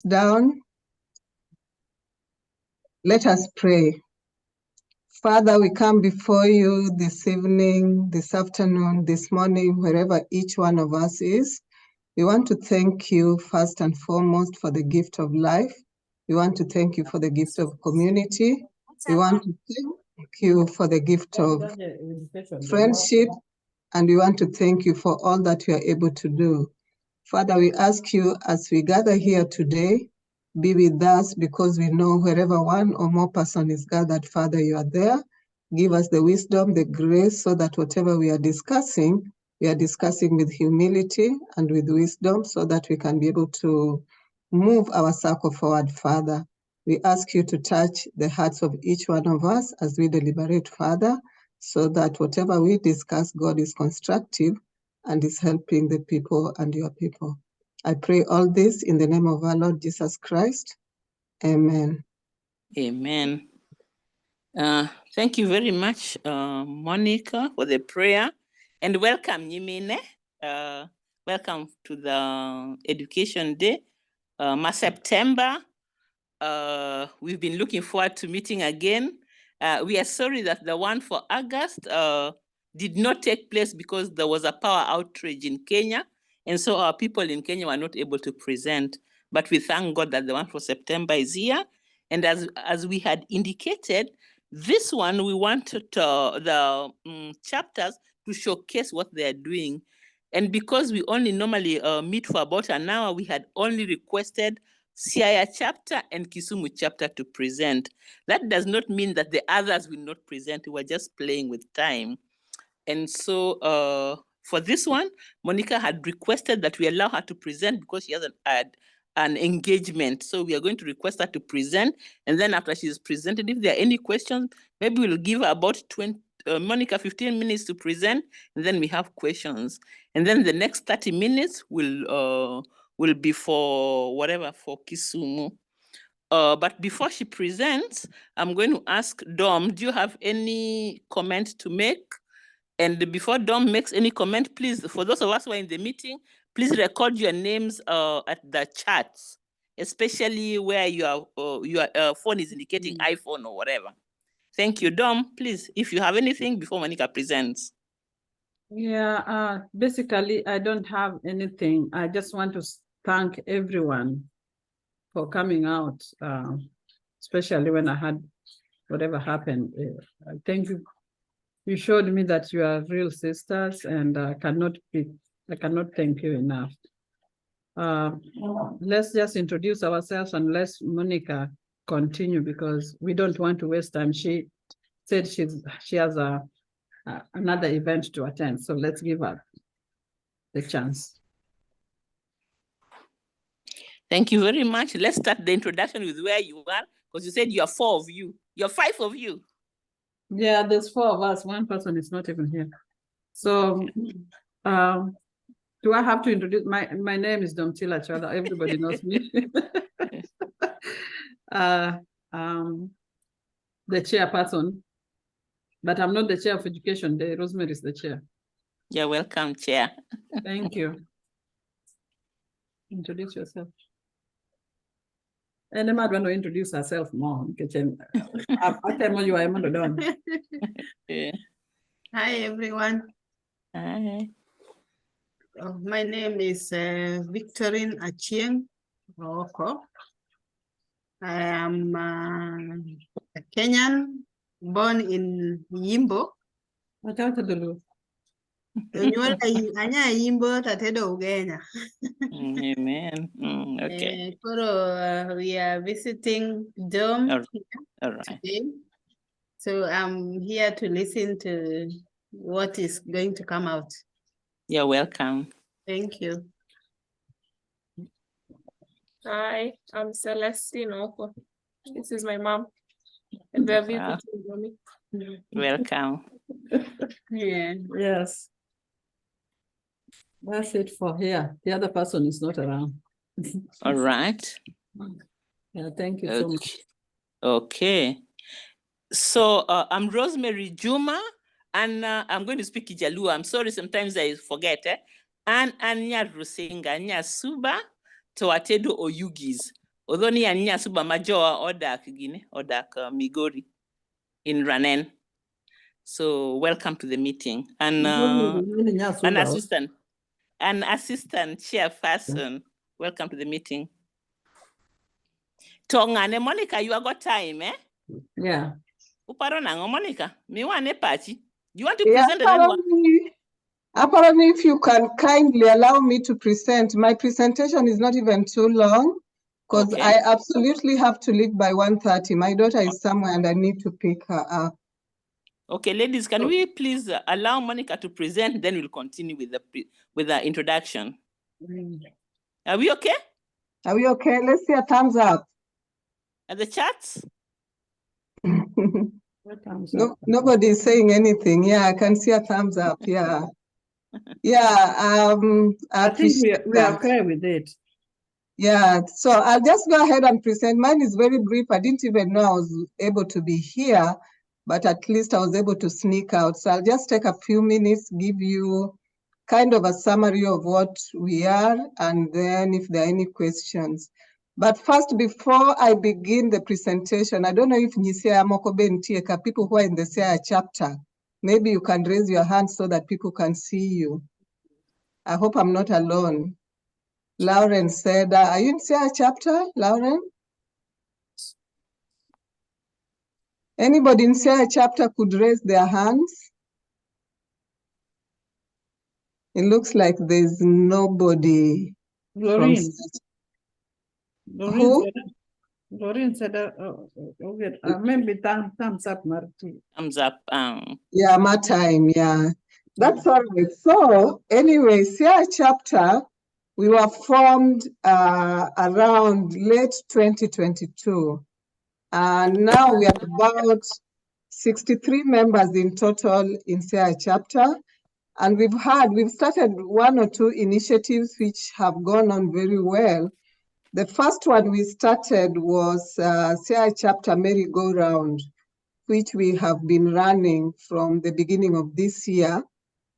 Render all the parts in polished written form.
down. Let us pray. Father, we come before you this evening, this afternoon, this morning, wherever each one of us is. We want to thank you first and foremost for the gift of life. We want to thank you for the gift of community. We want to thank you for the gift of friendship. And we want to thank you for all that you are able to do. Father, we ask you as we gather here today, be with us because we know wherever one or more person is gathered, Father, you are there. Give us the wisdom, the grace, so that whatever we are discussing with humility and with wisdom so that we can be able to move our circle forward, Father. We ask you to touch the hearts of each one of us as we deliberate, Father, so that whatever we discuss, God, is constructive and is helping the people and your people. I pray all this in the name of our Lord Jesus Christ. Amen. Amen. Thank you very much, Monica, for the prayer. And welcome, Yimine. Welcome to the Education Day. September. We've been looking forward to meeting again. We are sorry that the one for August did not take place because there was a power outage in Kenya. And so our people in Kenya were not able to present. But we thank God that the one for September is here. And as we had indicated, this one, we wanted the chapters to showcase what they are doing. And because we only normally meet for about an hour, we had only requested Siaya chapter and Kisumu chapter to present. That does not mean that the others will not present. We're just playing with time. And so for this one, Monica had requested that we allow her to present because she hasn't had an engagement. So we are going to request her to present. And then after she's presented, if there are any questions, maybe we'll give her about Monica 15 minutes to present, and then we have questions. And then the next 30 minutes will be for Kisumu. But before she presents, I'm going to ask Dom, do you have any comment to make? And before Dom makes any comment, please, for those of us who are in the meeting, please record your names at the chats, especially where your phone is indicating iPhone or whatever. Thank you. Dom, please, if you have anything before Monica presents. Yeah, basically, I don't have anything. I just want to thank everyone for coming out, especially when I had whatever happened. Thank you. You showed me that you are real sisters, and I cannot thank you enough. Let's just introduce ourselves and let Monica continue because we don't want to waste time. She said she has another event to attend, so let's give her the chance. Thank you very much. Let's start the introduction with where you are, because you said you are 4 of you. You're 5 of you. Yeah, there's 4 of us. One person is not even here. So, do I have to introduce? My name is Domtila Chwala. Everybody knows me. The chairperson, but I'm not the chair of Education Day. Rosemary is the chair. You're welcome, Chair. Thank you. Introduce yourself. And I might want to introduce herself more. I tell you, I'm done. Yeah. Hi, everyone. Hi. My name is Victorine Achieng Oko. I am a Kenyan, born in Yimbo. Yimbo tatedo Ugenya. Amen. Okay. We are visiting Dome All right. today. So I'm here to listen to what is going to come out. You're welcome. Thank you. Hi, I'm Celestine Oko. This is my mom. And we're visiting me. Welcome. Yeah. Yes. That's it for here. The other person is not around. All right. Yeah, thank you so much. Okay. So I'm Rosemary Juma, and I'm going to speak Kijaluo. I'm sorry, sometimes I forget. An Anya Rusinga, Anya Suba, Toatedo Oyugis. Although ni anya suba majoa odak gine, odak Migori in Ranen. So welcome to the meeting. And an assistant chairperson, welcome to the meeting. Tongane Monica, you have got time, eh? Yeah. Uparo nango Monica, mi wane pachi. You want to Yeah, present another one? apparently, if you can kindly allow me to present, my presentation is not even too long because Okay. I absolutely have to leave by 1:30. My daughter is somewhere and I need to pick her up. Okay, ladies, can we please allow Monica to present, then we'll continue with the introduction. Are we okay? Are we okay? Let's see a thumbs up. At the chats? No, nobody is saying anything. Yeah, I can see a thumbs up. Yeah. Yeah, I think we are okay with it. Yeah, so I'll just go ahead and present. Mine is very brief. I didn't even know I was able to be here, but at least I was able to sneak out. So I'll just take a few minutes, give you kind of a summary of what we are, and then if there are any questions. But first, before I begin the presentation, I don't know if Siaya Mokobe Ntieka, people who are in the Siaya chapter, maybe you can raise your hand so that people can see you. I hope I'm not alone. Lauren said, are you in Siaya chapter, Lauren? Anybody in Siaya chapter could raise their hands? It looks like there's nobody. Lorraine. Who? Lorraine said, okay, maybe thumbs up, Marty. Thumbs up. Yeah, my time, yeah. That's all right. So anyway, Siaya chapter, we were formed around late 2022. And now we are about 63 members in total in Siaya chapter. And we've started one or two initiatives which have gone on very well. The first one we started was Siaya chapter merry-go-round, which we have been running from the beginning of this year.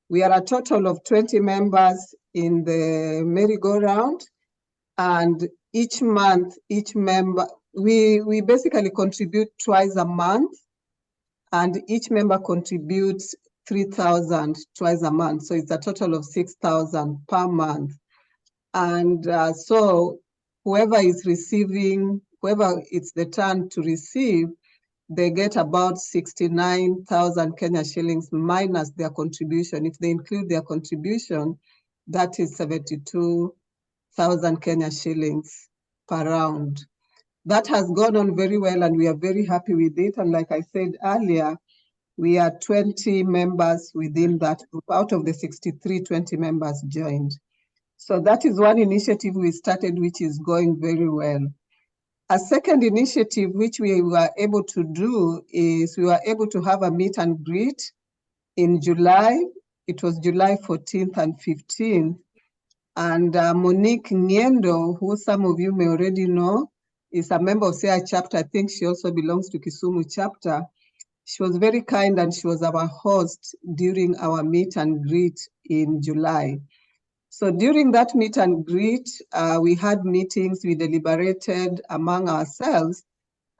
We are a total of 20 members in the merry-go-round, and each month, each member, we basically contribute twice a month, and each member contributes 3,000 twice a month. So it's a total of 6,000 per month. And so whoever is receiving, whoever it's the turn to receive, they get about 69,000 Kenya shillings minus their contribution. If they include their contribution, that is 72,000 Kenya shillings per round. That has gone on very well and we are very happy with it. And like I said earlier, we are 20 members within that group. Out of the 63, 20 members joined. So that is one initiative we started, which is going very well. A second initiative which we were able to do is we were able to have a meet and greet in July. It was July 14th and 15th. And Monique Ngendo, who some of you may already know, is a member of Siaya chapter. I think she also belongs to Kisumu chapter. She was very kind and she was our host during our meet and greet in July. So during that meet and greet, we had meetings, we deliberated among ourselves,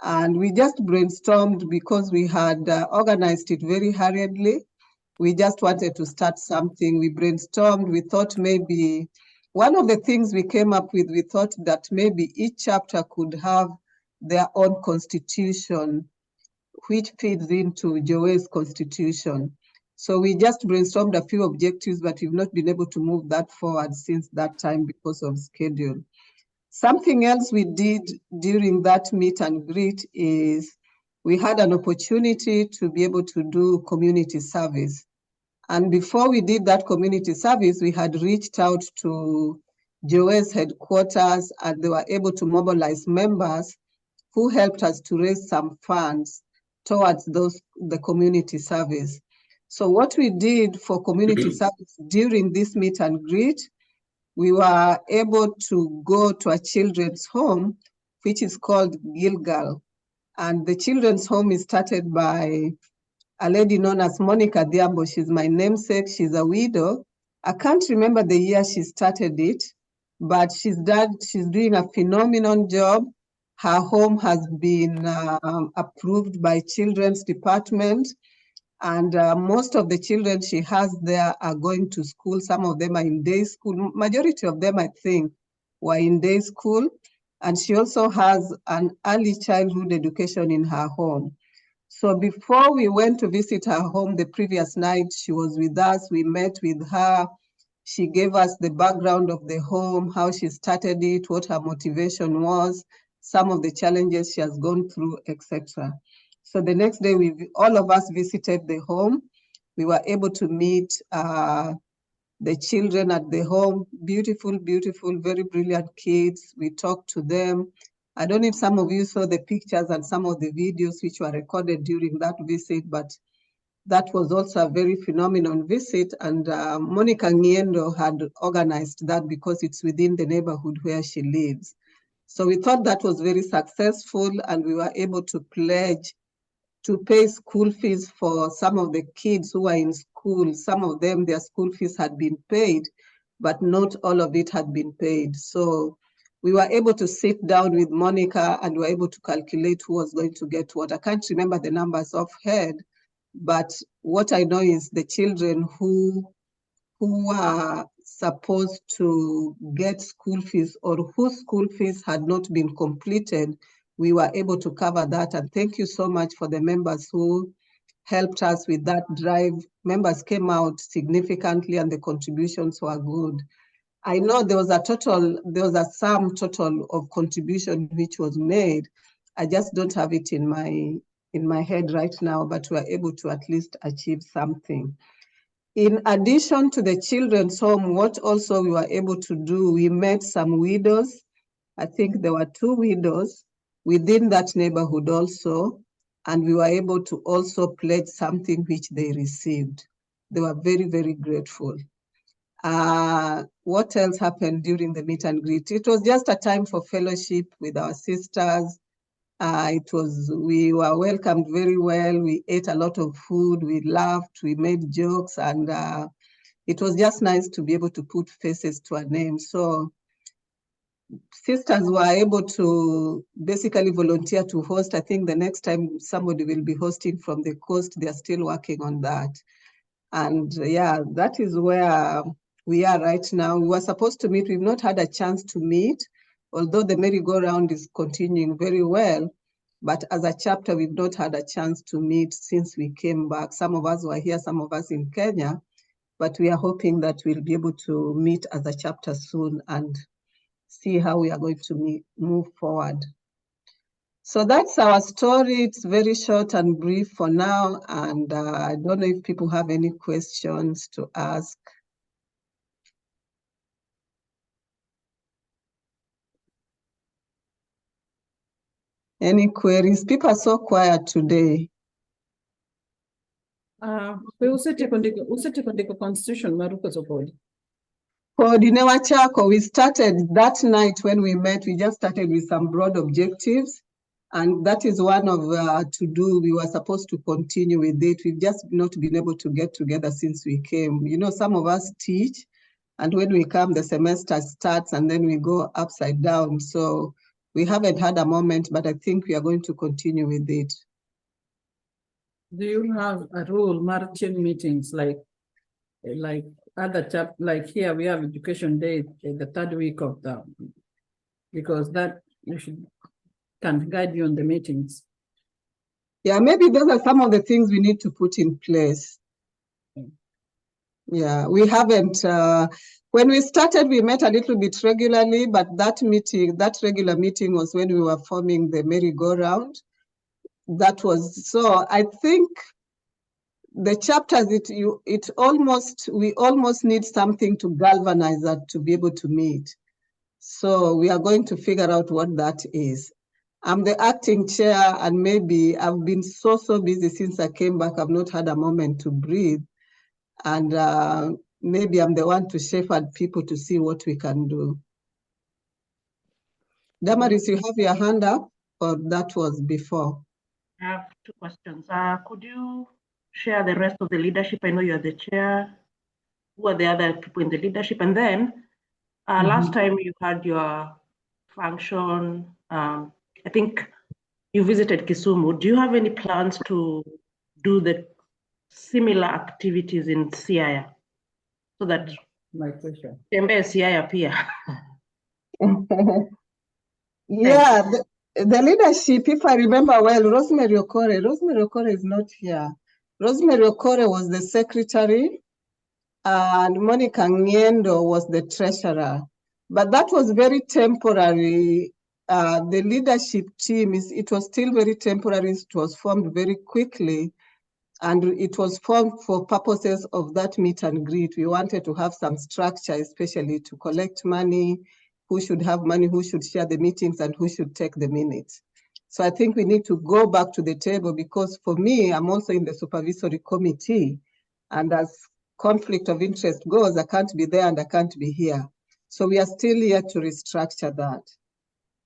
and we just brainstormed because we had organized it very hurriedly. We just wanted to start something. We brainstormed, we thought maybe, one of the things we came up with, we thought that maybe each chapter could have their own constitution, which feeds into Jowes constitution. So we just brainstormed a few objectives, but we've not been able to move that forward since that time because of schedule. Something else we did during that meet and greet is we had an opportunity to be able to do community service. And before we did that community service, we had reached out to Jowes headquarters and they were able to mobilize members who helped us to raise some funds towards the community service. So what we did for community service during this meet and greet, we were able to go to a children's home, which is called Gilgal. And the children's home is started by a lady known as Monica Diambo. She's my namesake, she's a widow. I can't remember the year she started it, but she's doing a phenomenal job. Her home has been approved by Children's Department, and most of the children she has there are going to school. Some of them are in day school. Majority of them, I think, were in day school. And she also has an early childhood education in her home. So before we went to visit her home the previous night, she was with us. We met with her. She gave us the background of the home, how she started it, what her motivation was, some of the challenges she has gone through, etc. So the next day, all of us visited the home. We were able to meet the children at the home. Beautiful, beautiful, very brilliant kids. We talked to them. I don't know if some of you saw the pictures and some of the videos which were recorded during that visit, but that was also a very phenomenal visit, and Monica Nghiendo had organized that because it's within the neighborhood where she lives. So we thought that was very successful, and we were able to pledge to pay school fees for some of the kids who are in school. Some of them, their school fees had been paid, but not all of it had been paid. So we were able to sit down with Monica and we were able to calculate who was going to get what. I can't remember the numbers offhand, but what I know is the children who are supposed to get school fees or whose school fees had not been completed, we were able to cover that. And thank you so much for the members who helped us with that drive. Members came out significantly and the contributions were good. I know there was a sum total of contribution which was made. I just don't have it in my head right now, but we were able to at least achieve something. In addition to the children's home, what also we were able to do, we met some widows. I think there were 2 widows within that neighborhood also, and we were able to also pledge something which they received. They were very, very grateful. What else happened during the meet and greet? It was just a time for fellowship with our sisters. We were welcomed very well. We ate a lot of food, we laughed, we made jokes, and it was just nice to be able to put faces to our names. So sisters were able to basically volunteer to host. I think the next time somebody will be hosting from the coast, they're still working on that. And yeah, that is where we are right now. We were supposed to meet. We've not had a chance to meet, although the merry-go-round is continuing very well. But as a chapter, we've not had a chance to meet since we came back. Some of us were here, some of us in Kenya, but we are hoping that we'll be able to meet as a chapter soon and see how we are going to move forward. So that's our story. It's very short and brief for now. And I don't know if people have any questions to ask. Any queries? People are so quiet today. Constitution maruko zopodi. For Dinewa Chako, we started that night when we met, we just started with some broad objectives. And that is one of to-do. We were supposed to continue with it. We've just not been able to get together since we came. You know, some of us teach, and when we come, the semester starts, and then we go upside down. So we haven't had a moment, but I think we are going to continue with it. Do you have a rule, marching meetings, like other chapter, like here we have education day, the 3rd week of because that can guide you on the meetings. Yeah, maybe those are some of the things we need to put in place. Yeah, we haven't, when we started, we met a little bit regularly, but that regular meeting was when we were forming the merry-go-round. So I think the chapters, we almost need something to galvanize that to be able to meet. So we are going to figure out what that is. I'm the acting chair, and maybe I've been so busy since I came back, I've not had a moment to breathe. And maybe I'm the one to shepherd people to see what we can do. Damaris, you have your hand up, or that was before? I have 2 questions. Could you share the rest of the leadership? I know you're the chair. Who are the other people in the leadership? And then last time you had your function, I think you visited Kisumu. Do you have any plans to do the similar activities in Siaya? So that My question. Tembe Siaya pia. Yeah, the leadership, if I remember well, Rosemary Okore is not here. Rosemary Okore was the secretary, and Monica Ngendo was the treasurer. But that was very temporary. The leadership team, it was still very temporary. It was formed very quickly, and it was formed for purposes of that meet and greet. We wanted to have some structure, especially to collect money, who should have money, who should share the meetings, and who should take the minutes. So I think we need to go back to the table, because for me, I'm also in the supervisory committee, and as conflict of interest goes, I can't be there and I can't be here. So we are still here to restructure that.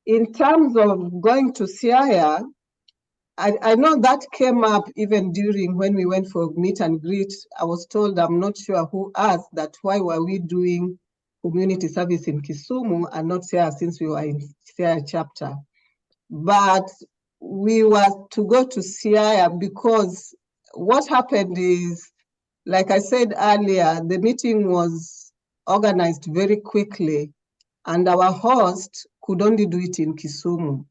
In terms of going to Siaya, I know that came up even during when we went for meet and greet. I was told, I'm not sure who asked that, why were we doing community service in Kisumu and not Siaya, since we were in Siaya chapter. But we were to go to Siaya because what happened is, like I said earlier, the meeting was organized very quickly, and our host could only do it in Kisumu,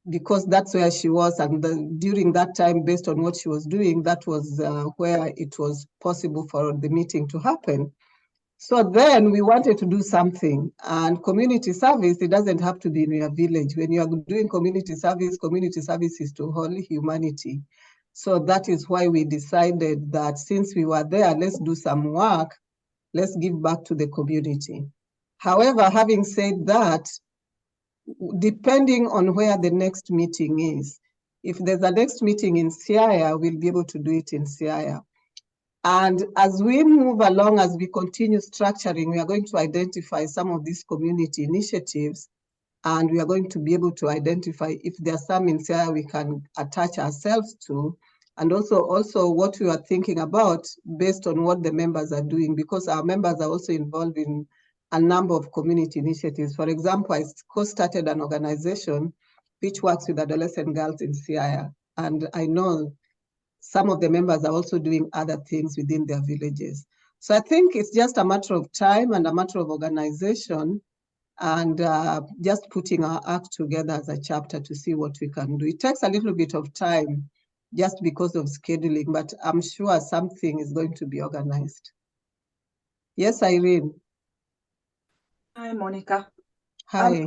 because that's where she was, and during that time, based on what she was doing, that was where it was possible for the meeting to happen. So then we wanted to do something, and community service, it doesn't have to be in your village. When you are doing community service is to whole humanity. So that is why we decided that since we were there, let's do some work, let's give back to the community. However, having said that, depending on where the next meeting is. If there's a next meeting in Siaya, we'll be able to do it in Siaya. And as we move along, as we continue structuring, we are going to identify some of these community initiatives, and we are going to be able to identify if there are some in Siaya we can attach ourselves to, and also what we are thinking about based on what the members are doing, because our members are also involved in a number of community initiatives. For example, I co-started an organization which works with adolescent girls in Siaya, and I know some of the members are also doing other things within their villages. So I think it's just a matter of time and a matter of organization, and just putting our act together as a chapter to see what we can do. It takes a little bit of time just because of scheduling, but I'm sure something is going to be organized. Yes, Irene. Hi, Monica. Hi.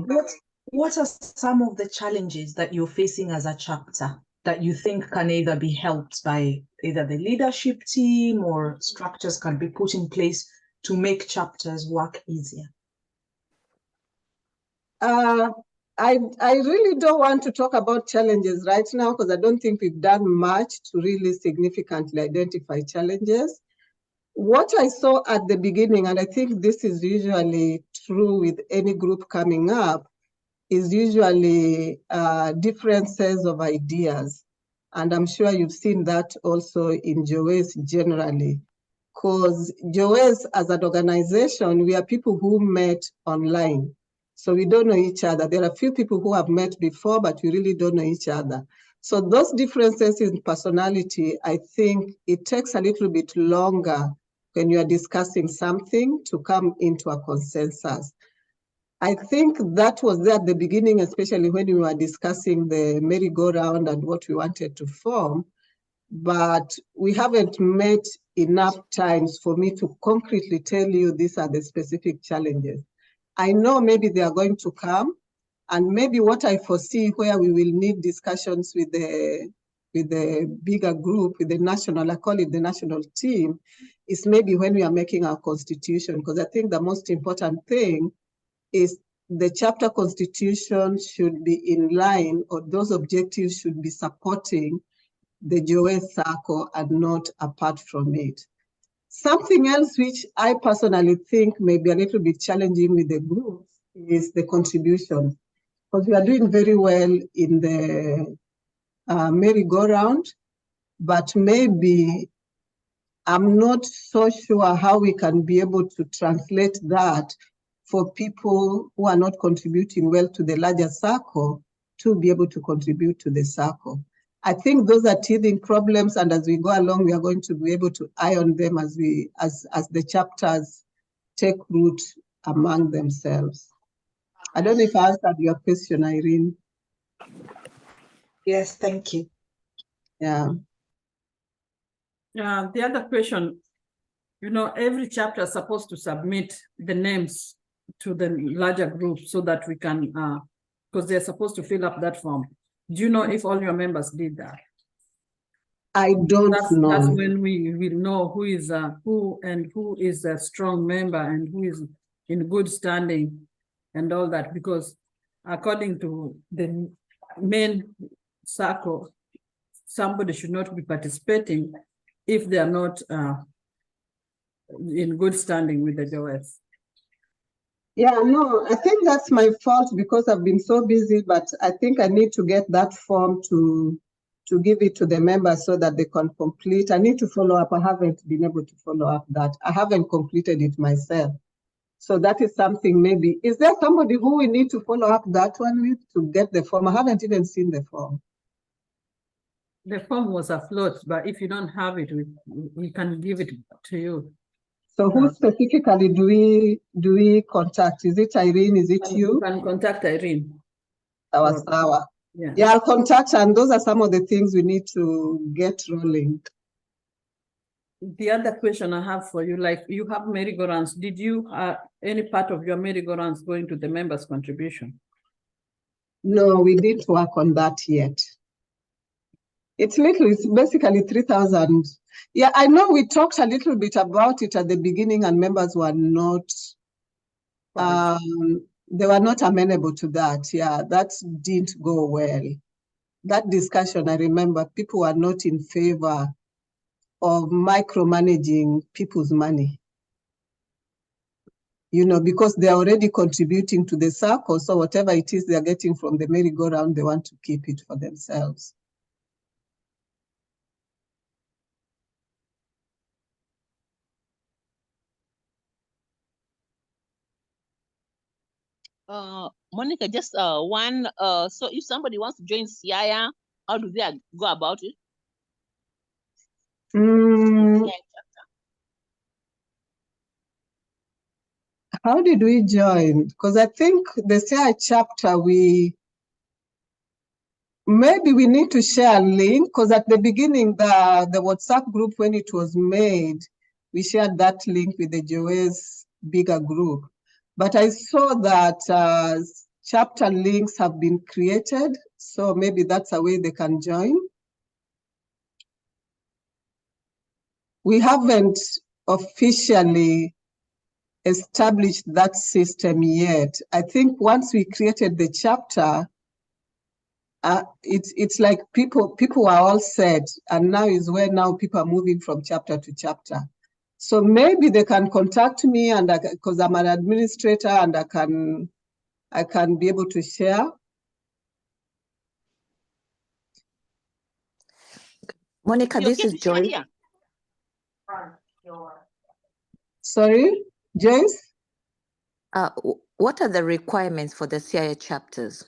What are some of the challenges that you're facing as a chapter that you think can either be helped by either the leadership team, or structures can be put in place to make chapters work easier? I really don't want to talk about challenges right now, because I don't think we've done much to really significantly identify challenges. What I saw at the beginning, and I think this is usually true with any group coming up, is usually differences of ideas. And I'm sure you've seen that also in Jowes generally, because Jowes as an organization, we are people who met online. So we don't know each other. There are a few people who have met before, but we really don't know each other. So those differences in personality, I think it takes a little bit longer when you are discussing something to come into a consensus. I think that was there at the beginning, especially when we were discussing the merry-go-round and what we wanted to form, but we haven't met enough times for me to concretely tell you these are the specific challenges. I know maybe they are going to come, and maybe what I foresee where we will need discussions with the bigger group, with the national, I call it the national team, is maybe when we are making our constitution, because I think the most important thing is the chapter constitution should be in line, or those objectives should be supporting the Jowes Sacco and not apart from it. Something else which I personally think may be a little bit challenging with the groups is the contribution, because we are doing very well in the merry-go-round, but maybe I'm not so sure how we can be able to translate that for people who are not contributing well to the larger Sacco to be able to contribute to the Sacco. I think those are teething problems, and as we go along, we are going to be able to iron them as the chapters take root among themselves. I don't know if I answered your question, Irene. Yes, thank you. Yeah. The other question, every chapter is supposed to submit the names to the larger group so that we can, because they're supposed to fill up that form. Do you know if all your members did that? I don't know. That's when we will know who is who is a strong member and who is in good standing and all that, because according to the main Sacco, somebody should not be participating if they are not in good standing with the Jowes. Yeah, no, I think that's my fault because I've been so busy, but I think I need to get that form to give it to the members so that they can complete. I need to follow up. I haven't been able to follow up that. I haven't completed it myself. So that is something maybe. Is there somebody who we need to follow up that one with to get the form? I haven't even seen the form. The form was afloat, but if you don't have it, we can give it to you. So who specifically do we contact? Is it Irene? Is it you? You can contact Irene. Sawa. Yeah. Yeah, I'll contact her, and those are some of the things we need to get rolling. The other question I have for you, like you have merry-go-rounds. Did you any part of your merry-go-rounds going to the members' contribution? No, we didn't work on that yet. It's little, it's basically 3,000. Yeah, I know we talked a little bit about it at the beginning and members were not, they were not amenable to that. Yeah, that didn't go well. That discussion, I remember people were not in favor of micromanaging people's money. Because they're already contributing to the Sacco, so whatever it is they're getting from the merry-go-round, they want to keep it for themselves. Monica, just one. So if somebody wants to join Siaya, how do they go about it? How did we join? Because I think the Siaya chapter, maybe we need to share a link, because at the beginning, the WhatsApp group, when it was made, we shared that link with the Jowes bigger group. But I saw that chapter links have been created, so maybe that's a way they can join. We haven't officially established that system yet. I think once we created the chapter, it's like people are all set, and now is where now people are moving from chapter to chapter. So maybe they can contact me, and because I'm an administrator, and I can be able to share. Monica, this is Joy. Sorry, Joyce? What are the requirements for the Siaya chapters?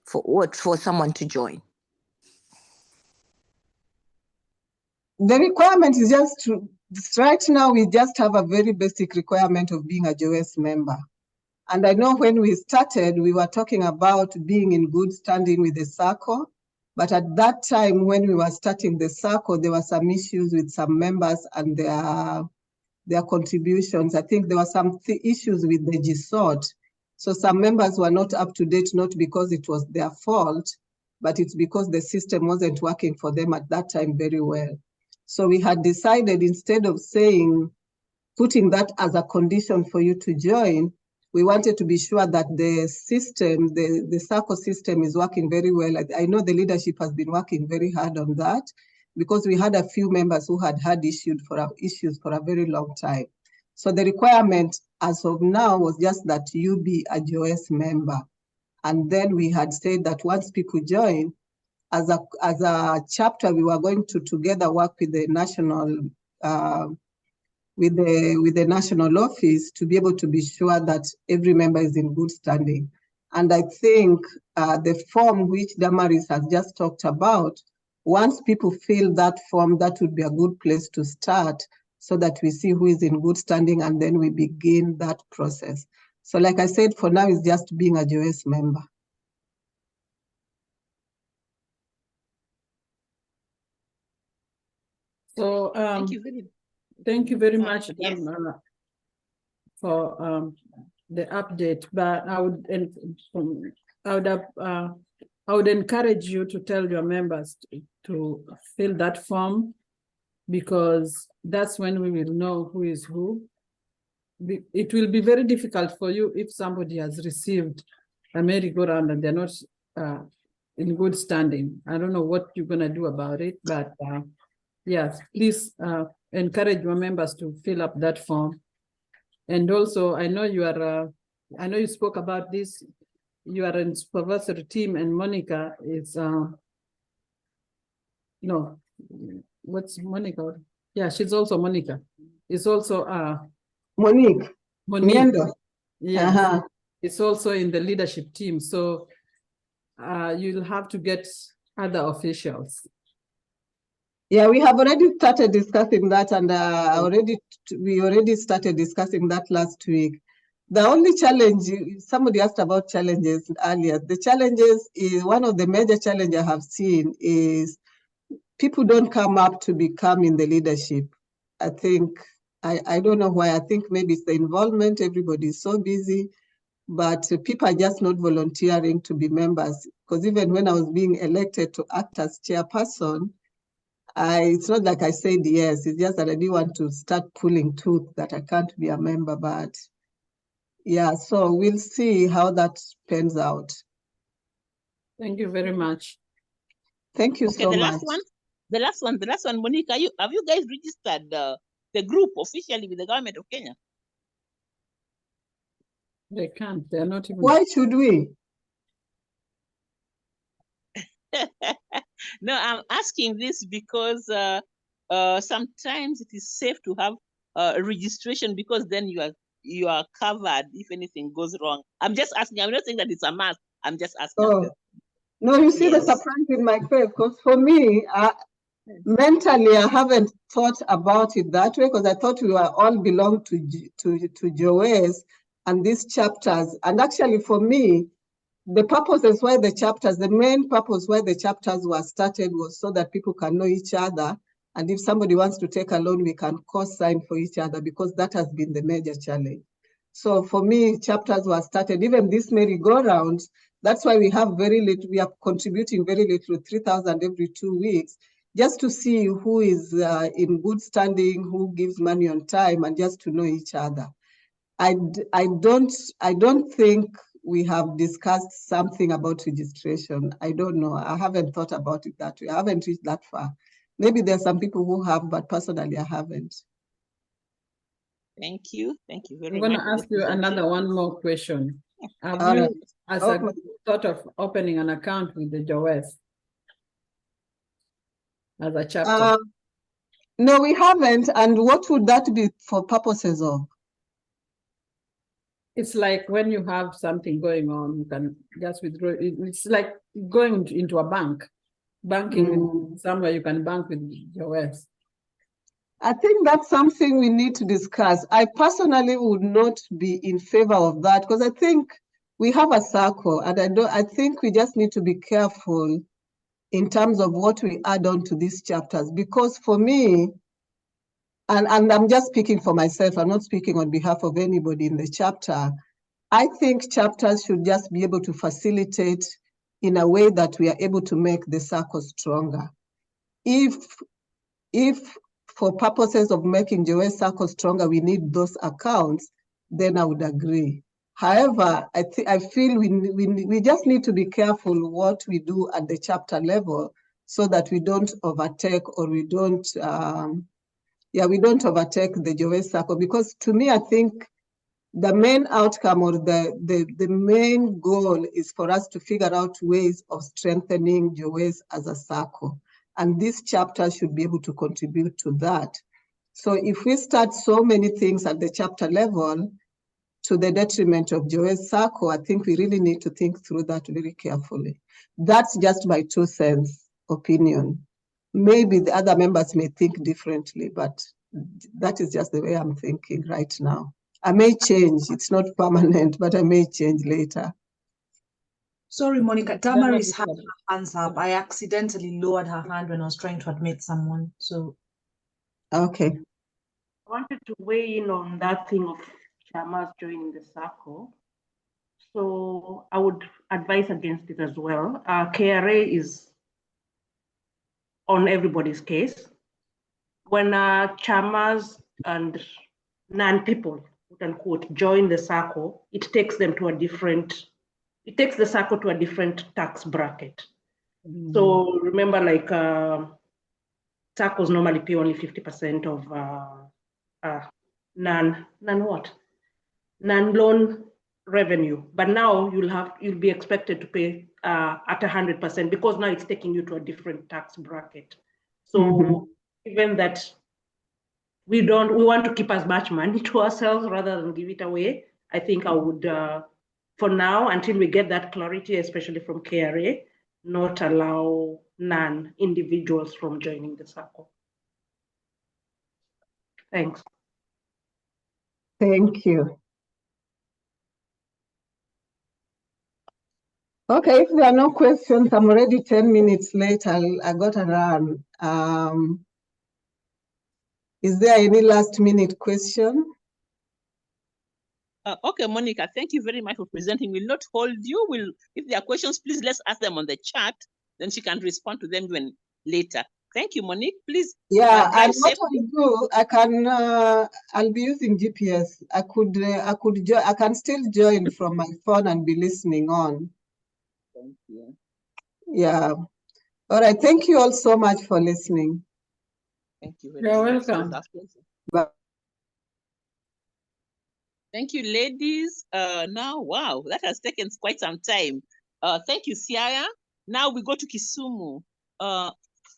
For someone to join? The requirement is just right now we just have a very basic requirement of being a Jowes member. And I know when we started, we were talking about being in good standing with the Sacco. But at that time, when we were starting the Sacco, there were some issues with some members and their contributions. I think there were some issues with the GSOT. So some members were not up to date, not because it was their fault, but it's because the system wasn't working for them at that time very well. So we had decided, instead of putting that as a condition for you to join, we wanted to be sure that the system, the Sacco system is working very well. I know the leadership has been working very hard on that, because we had a few members who had issues for a very long time. So the requirement as of now was just that you be a Jowes member. And then we had said that once people join, as a chapter, we were going to together work with the national with the national office to be able to be sure that every member is in good standing. And I think the form which Damaris has just talked about, once people fill that form, that would be a good place to start so that we see who is in good standing and then we begin that process. So like I said, for now, it's just being a Jowes member. So Thank you very much yes. For the update. But I would encourage you to tell your members to fill that form, because that's when we will know who is who. It will be very difficult for you if somebody has received a merry-go-round and they're not in good standing. I don't know what you're going to do about it, but yes, please encourage your members to fill up that form. And also, I know you are, I know you spoke about this, you are in supervisory team, and Monica is, no, what's Monica? Yeah, she's also Monica. It's also Monique. Miendo. Yeah, it's also in the leadership team. So you'll have to get other officials. Yeah, we have already started discussing that, and we already started discussing that last week. The only challenge, somebody asked about challenges earlier. The challenges is, one of the major challenges I have seen is people don't come up to become in the leadership. I think, I don't know why. I think maybe it's the involvement. Everybody is so busy, but people are just not volunteering to be members. Because even when I was being elected to act as chairperson, it's not like I said yes. It's just that I didn't want to start pulling tooth that I can't be a member. But yeah, so we'll see how that pans out. Thank you very much. Thank you so much. The last one, Monica, have you guys registered the group officially with the government of Kenya? They can't. They're not even. Why should we? No, I'm asking this because sometimes it is safe to have a registration, because then you are covered if anything goes wrong. I'm just asking. I'm not saying that it's a must. I'm just asking. Oh. No, you see the surprise in my face, because for me, mentally, I haven't thought about it that way, because I thought we were all belong to Jowes and these chapters. And actually, for me, the purposes why the chapters, the main purpose why the chapters were started was so that people can know each other. And if somebody wants to take a loan, we can co-sign for each other, because that has been the major challenge. So for me, chapters were started, even this merry-go-round, that's why we have very little, we are contributing very little, 3,000 every 2 weeks, just to see who is in good standing, who gives money on time, and just to know each other. I don't think we have discussed something about registration. I don't know. I haven't thought about it that way. I haven't reached that far. Maybe there's some people who have, but personally, I haven't. Thank you. Thank you very I'm much. going to ask you another one more question. Have All you, right. as a thought of opening an account with the Jowes as a chapter? No, we haven't. And what would that be for purposes of? It's like when you have something going on, you can just withdraw. It's like going into a bank, banking somewhere you can bank with Jowes. I think that's something we need to discuss. I personally would not be in favor of that, because I think we have a Sacco, and I think we just need to be careful in terms of what we add on to these chapters. Because for me, and I'm just speaking for myself, I'm not speaking on behalf of anybody in the chapter, I think chapters should just be able to facilitate in a way that we are able to make the Sacco stronger. If for purposes of making Jowes Sacco stronger, we need those accounts, then I would agree. However, I feel we just need to be careful what we do at the chapter level, so that we don't overtake, or we don't overtake the Jowes Sacco. Because to me, I think the main outcome, or the main goal, is for us to figure out ways of strengthening Jowes as a Sacco. And this chapter should be able to contribute to that. So if we start so many things at the chapter level, to the detriment of Jowes Sacco, I think we really need to think through that very carefully. That's just my 2 cents opinion. Maybe the other members may think differently, but that is just the way I'm thinking right now. I may change, it's not permanent, but I may change later. Sorry, Monica, Damaris had her hands up. I accidentally lowered her hand when I was trying to admit someone. So, okay. I wanted to weigh in on that thing of chamas joining the Sacco. So I would advise against it as well. KRA is on everybody's case. When chamas and non-people, quote unquote, join the Sacco, it takes the Sacco to a different tax bracket. So remember, like Saccos normally pay only 50% of non-loan revenue, but now you'll be expected to pay at 100% because now it's taking you to a different tax bracket. So given that we want to keep as much money to ourselves rather than give it away, I think I would, for now, until we get that clarity, especially from KRA, not allow non-individuals from joining the Sacco. Thanks. Thank you. Okay, if there are no questions, I'm already 10 minutes late. I got to run. Is there any last minute question? Okay, Monica, thank you very much for presenting. We'll not hold you. If there are questions, please let's ask them on the chat. Then she can respond to them when later. Thank you, Monique. Please. Yeah, drive and what safely. I'll do, I'll be using GPS. I can still join from my phone and be listening on. Thank you. Yeah. All right. Thank you all so much for listening. Thank you very You're much. welcome. Bye. Thank you, ladies. Now, wow, that has taken quite some time. Thank you, Siaya. Now we go to Kisumu.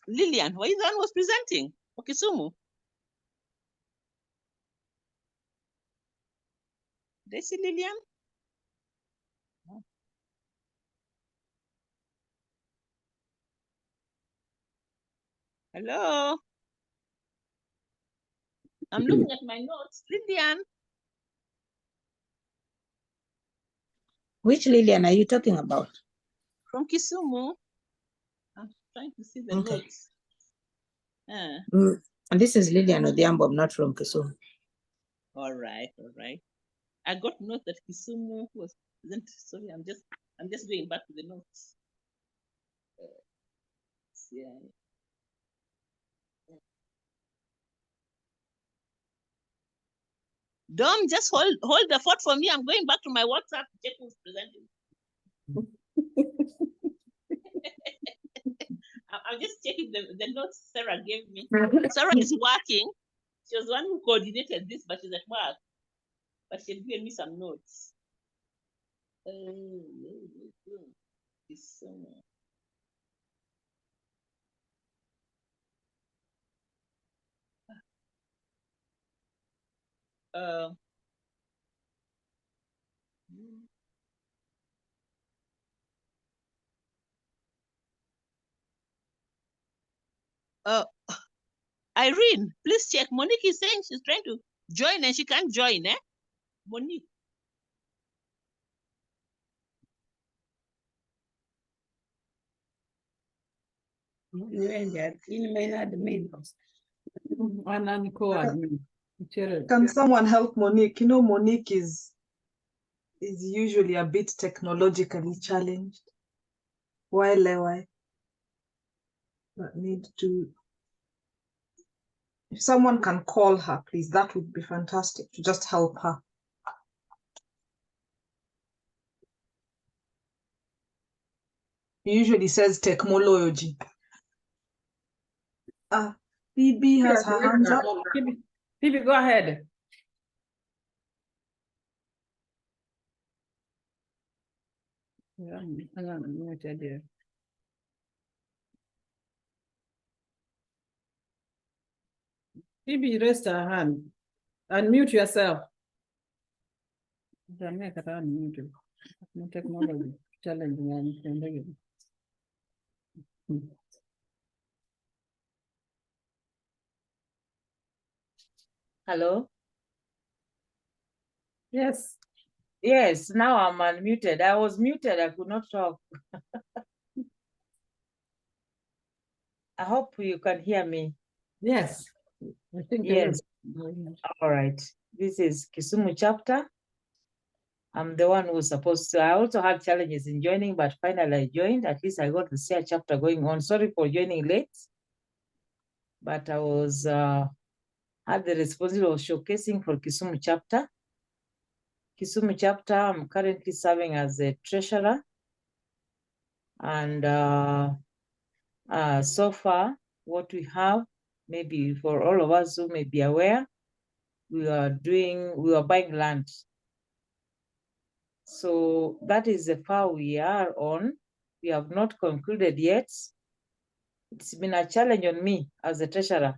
Lillian, why is the one who was presenting for Kisumu? Did I see Lillian? No. Hello. I'm looking at my notes. Lillian. Which Lillian are you talking about? From Kisumu. I'm trying to see the notes. And this is Lillian Odhiambo. I'm not from Kisumu. All right, all right. I got note that Kisumu was present. Sorry, I'm just going back to the notes. Yeah. Dom, just hold the fort for me. I'm going back to my WhatsApp to check who's presenting. I'm just checking the notes Sarah gave me. Sarah is working. She was the one who coordinated this, but she's at work. But she's given me some notes. Irene, please check. Monique is saying she's trying to join and she can't join, eh? Monique. Can someone help Monique? You know, Monique is usually a bit technologically challenged. Why? But need to. If someone can call her, please, that would be fantastic to just help her. He usually says technology. Phoebe has her hands up. Phoebe, go ahead. Yeah, hang on a minute, dear. Phoebe raised her hand. Unmute yourself. Jamii kataa ni mtu. Ni technology challenge yani. Hello? Yes. Yes, now I'm unmuted. I was muted, I could not talk. I hope you can hear me. Yes. I think Yes. All right. This is Kisumu chapter. I'm the one who's supposed to. I also had challenges in joining, but finally I joined. At least I got the Siaya chapter going on. Sorry for joining late, but I was had the responsibility of showcasing for Kisumu chapter. Kisumu chapter, I'm currently serving as a treasurer. And so far, what we have, maybe for all of us who may be aware, we are buying land. So that is the far we are on. We have not concluded yet. It's been a challenge on me as a treasurer.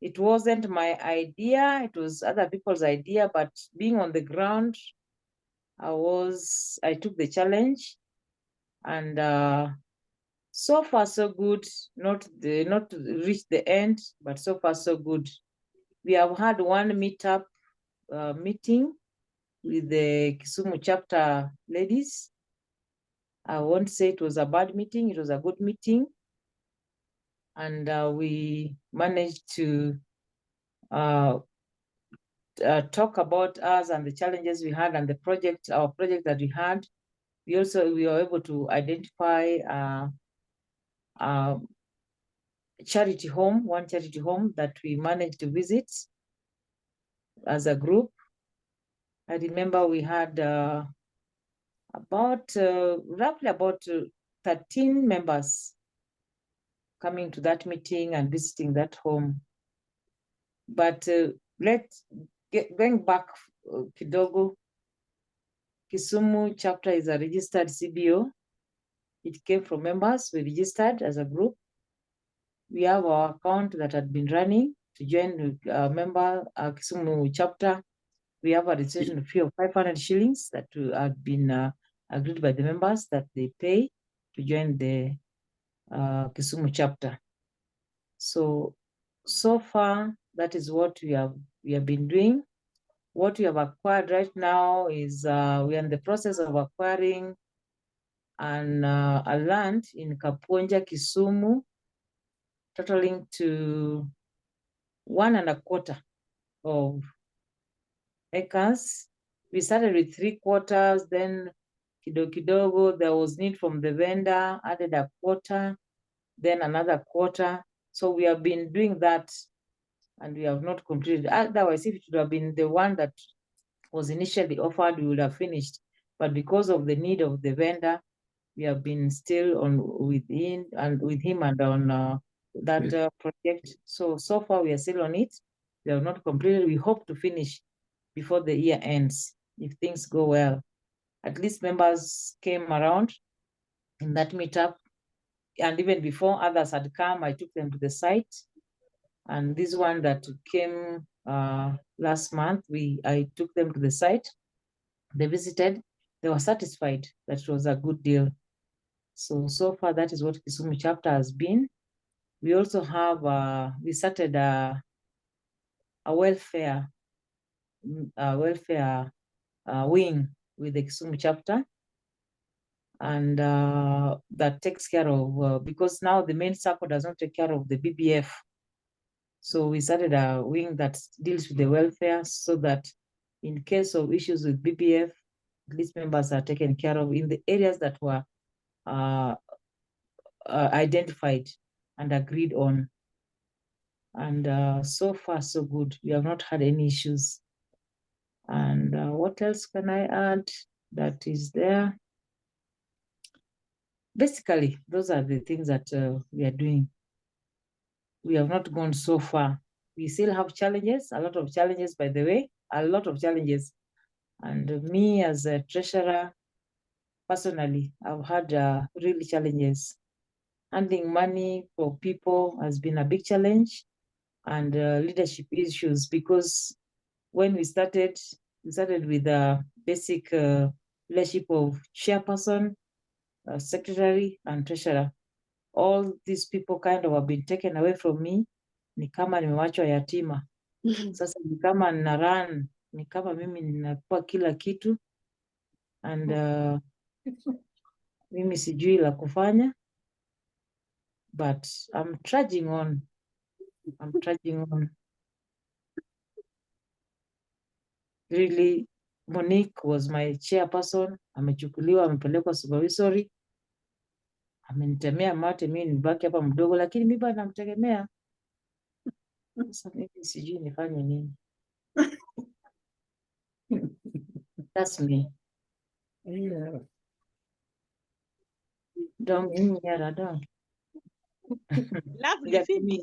It wasn't my idea, it was other people's idea, but being on the ground, I took the challenge, and so far so good. Not to reach the end, but so far so good. We have had one meetup meeting with the Kisumu chapter ladies. I won't say it was a bad meeting, it was a good meeting. And we managed to talk about us and the challenges we had and our project that we had. We were able to identify charity home, one charity home that we managed to visit as a group. I remember we had roughly about 13 members coming to that meeting and visiting that home. But going back kidogo, Kisumu chapter is a registered CBO. It came from members. We registered as a group. We have our account that had been running to join a member Kisumu chapter. We have a registration fee of 500 shillings that had been agreed by the members that they pay to join the Kisumu chapter. So far, that is what we have been doing. What we have acquired right now is we are in the process of acquiring a land in Kaponja, Kisumu, totaling to 1.25 of acres. We started with 3/4, then kidogo, there was need from the vendor, added 1/4, then another 1/4. So we have been doing that and we have not completed. Otherwise, if it would have been the one that was initially offered, we would have finished. But because of the need of the vendor, we have been still with him and on that project. So far we are still on it. We have not completed. We hope to finish before the year ends if things go well. At least members came around in that meetup, and even before others had come, I took them to the site. And this one that came last month, I took them to the site. They visited, they were satisfied that it was a good deal. So far, that is what Kisumu chapter has been. We also have, we started a welfare wing with the Kisumu chapter. And that takes care of, because now the main Sacco does not take care of the BBF. So we started a wing that deals with the welfare so that in case of issues with BBF, at least members are taken care of in the areas that were identified and agreed on. And so far, so good. We have not had any issues. And what else can I add that is there? Basically, those are the things that we are doing. We have not gone so far. We still have challenges, a lot of challenges, by the way, a lot of challenges. And me as a treasurer, personally, I've had really challenges. Handling money for people has been a big challenge, and leadership issues, because when we started, We started with the basic leadership of chairperson, secretary, and treasurer. All these people kind of have been taken away from me. Ni kama nimewachwa yatima. Sasa ni kama nina run, ni kama mimi ninakuwa kila kitu, and mimi sijui la kufanya, but I'm trudging on. I'm trudging on. Really, Monique was my chairperson. Amechukuliwa, amepelekwa supervisory. Amenitemea mate, mimi nibaki hapa mdogo, lakini mimi bado namtegemea. Sasa mimi sijui nifanye nini. That's me. Yeah. Don't yeah, don't. Lovely, Yeah, Phoebe.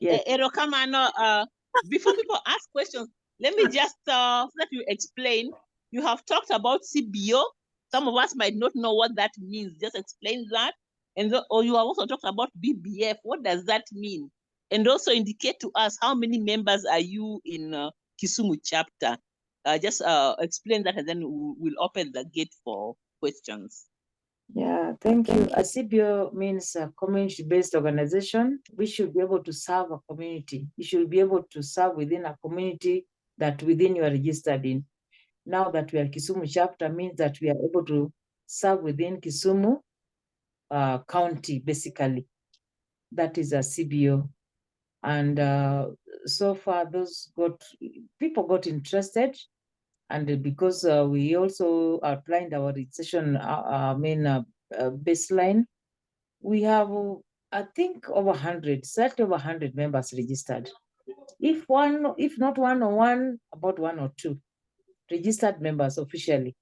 yes. Erokamano, before people ask questions, let me just, so that you explain, you have talked about CBO. Some of us might not know what that means. Just explain that. And or you have also talked about BBF. What does that mean? And also indicate to us how many members are you in Kisumu chapter. Just explain that, and then we'll open the gate for questions. Yeah, thank you. A CBO means a community-based organization. We should be able to serve a community. You should be able to serve within a community that within you are registered in. Now that we are Kisumu chapter means that we are able to serve within Kisumu county, basically. That is a CBO. And so far, people got interested. And because we also outlined our registration, baseline, we have, I think, over 100, certainly over 100 members registered. If not one or one, about one or two registered members officially,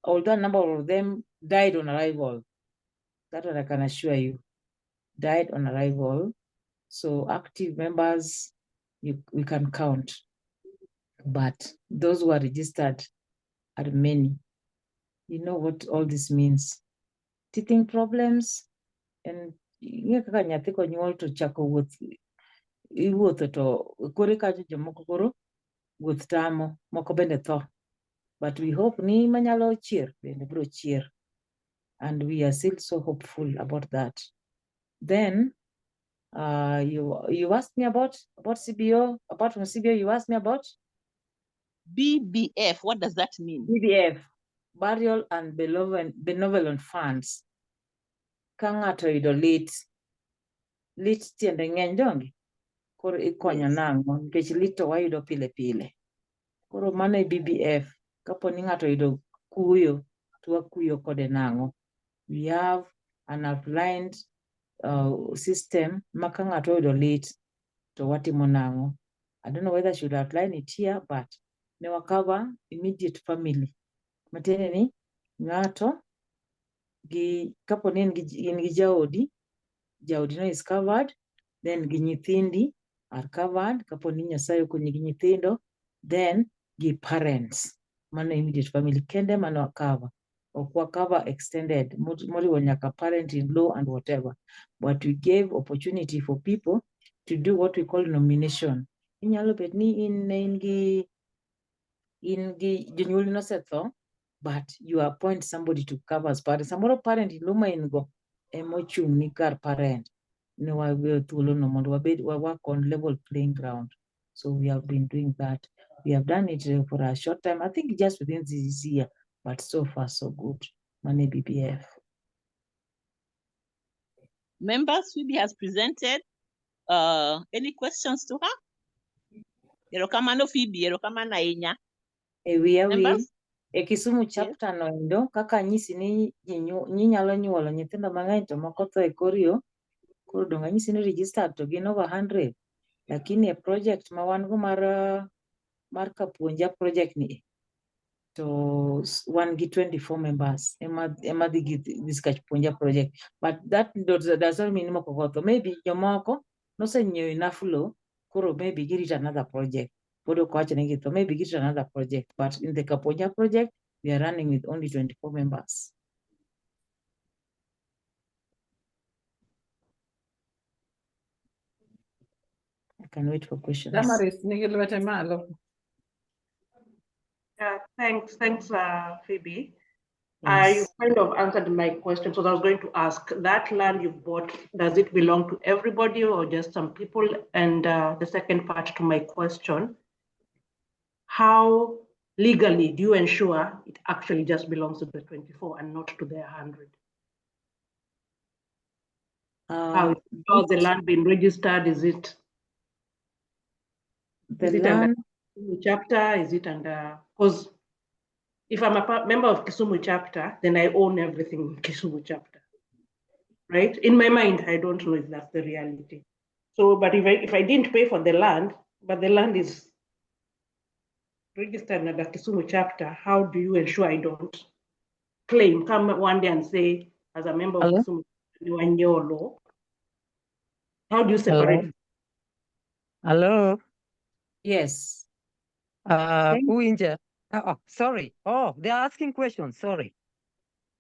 although a number of them died on arrival. That one I can assure you, died on arrival. So active members, we can count. But those who are registered are many. You know what all this means. Teething problems, and kaka nyathi konyuol to chako wuoth, iwuotho to kore kacho jomoko koro wuoth tamo, moko bende tho. But we hope ni manyalo chier bende bro chier. And we are still so hopeful about that. Then you asked me about CBO, apart from CBO, you asked me about BBF. What does that mean? BBF, Burial and Benevolent Funds. Kangato ido lit tiende ng'eny dongi. Koro ikonyo nango, nikech lit to wayudo pile pile. Koro mano e BBF. Kapo ni ng'ato ido kuyo, to wakuyo kode nango. We have an outlined system maka ng'ato ido lit to watimo nango. I don't know whether I should outline it here, but ne cover immediate family. Matiende ni ng'ato gi kapo ni in gi jaodi no is covered, then gi nyithindi are covered, kapo ni Nyasaye okonyi gi nyithindo, then gi parents, mano immediate family kende mano cover. Ok cover extended, moriwo nyaka parent-in-law and whatever. But we gave opportunity for people to do what we call nomination. Inyalo bet ni in gi jonyuol nosetho, but you appoint somebody to cover as parent. Samoro parent-in-law ma in go emochung ni kar parent. Ne wawe thuolo no mondo wabed work on level playing ground. So we have been doing that. We have done it for a short time, I think just within this year, but so far so good. Money BBF. Members, Phoebe has presented. Any questions to her? Erokamano Phoebe, erokamano ahinya. Members? E Kisumu chapter no endo, kaka nyisi ni nyalo nyuolo nyithindo mang'eny to moko tho e kor yo, koro donga nyisi ni registered to gin over 100. Lakini a project ma wan go mar Kapuonja project ni, to one gi 24 members. Ema dhi this Kapuonja project. But that does not mean moko gotho. Maybe jomoko nosenyiewo enough low, koro maybe girito another project. Maybe get another project, but in the Kapuonja project, we are running with only 24 members. I can wait for questions. Damaris, nigi lwete malo. Thanks, Phoebe. Yes. You kind of answered my question. So I was going to ask, that land you bought, does it belong to everybody or just some people? And the second part to my question, how legally do you ensure it actually just belongs to the 24 and not to the 100? How is the land being registered? Is it under Kisumu chapter? Is it under, because if I'm a member of Kisumu chapter, then I own everything in Kisumu chapter, right? In my mind, I don't know if that's the reality. So, but if I didn't pay for the land, but the land is registered under Kisumu chapter, how do you ensure I don't come one day and say, as a member of Kisumu, you are in your law? How do you separate? Hello. Yes. Who injured? Oh, sorry. Oh, they're asking questions. Sorry.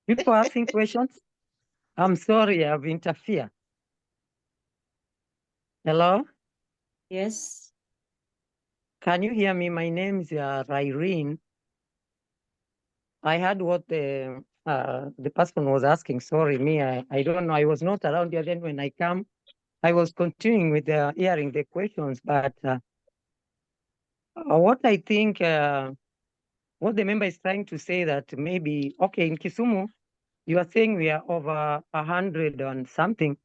People asking questions. I'm sorry, I've interfered. Hello? Yes. Can you hear me? My name is Irene. I heard what the person was asking. Sorry, me, I don't know. I was not around here then when I come. I was continuing with hearing the questions, but what I think, what the member is trying to say that maybe, okay, in Kisumu, you are saying we are over 100 and something,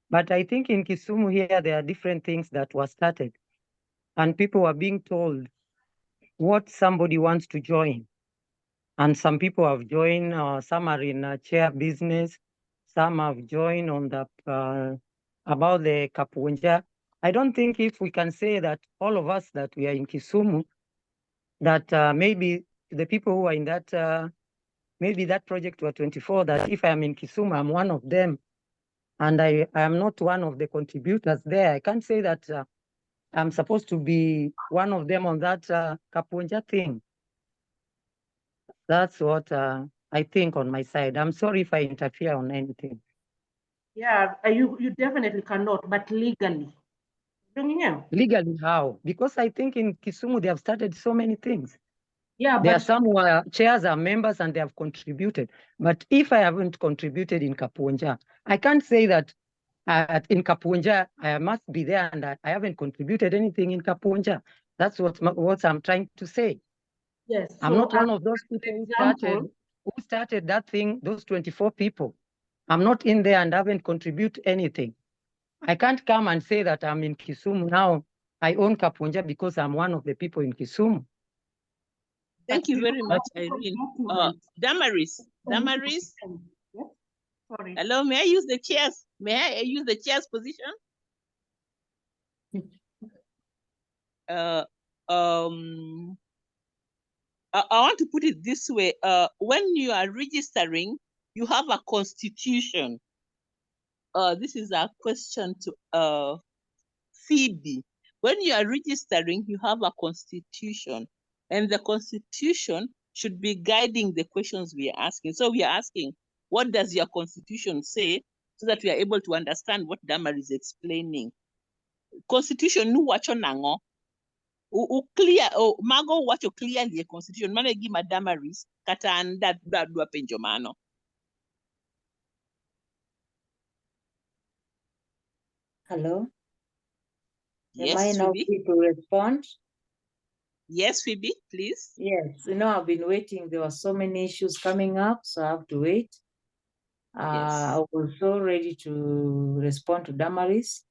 but I think in Kisumu here, there are different things that were started and people are being told what somebody wants to join. And some people have joined, some are in chair business, some have joined on the, about the Kapunja. I don't think if we can say that all of us that we are in Kisumu, that maybe the people who are in that, maybe that project were 24, that if I am in Kisumu, I'm one of them. And I am not one of the contributors there. I can't say that I'm supposed to be one of them on that Kapunja thing. That's what I think on my side. I'm sorry if I interfere on anything. Yeah, you definitely cannot, but legally. Legally how? Because I think in Kisumu, they have started so many things. Yeah, there but are some who are chairs are members and they have contributed. But if I haven't contributed in Kapunja, I can't say that in Kapunja, I must be there and I haven't contributed anything in Kapunja. That's what I'm trying to say. Yes. I'm not one of those people who started that thing, those 24 people. I'm not in there and haven't contributed anything. I can't come and say that I'm in Kisumu now. I own Kapunja because I'm one of the people in Kisumu. Thank you very much, Irene. Damaris. Yes? Sorry. Hello, may I use the chairs? May I use the chairs position? I want to put it this way. When you are registering, you have a constitution. This is a question to Phoebe. When you are registering, you have a constitution, and the constitution should be guiding the questions we are asking. So we are asking, what does your constitution say, so that we are able to understand what Damar is explaining. Constitution nu wacho nango. Clear, mago wacho clearly a constitution. Mane gima Damaris kata anda dwa penjo mano. Hello. Yes, Am I now Phoebe? free to respond? Yes, Phoebe, please. Yes, I've been waiting. There were so many issues coming up, so I have to wait. I was so ready to respond to Damaris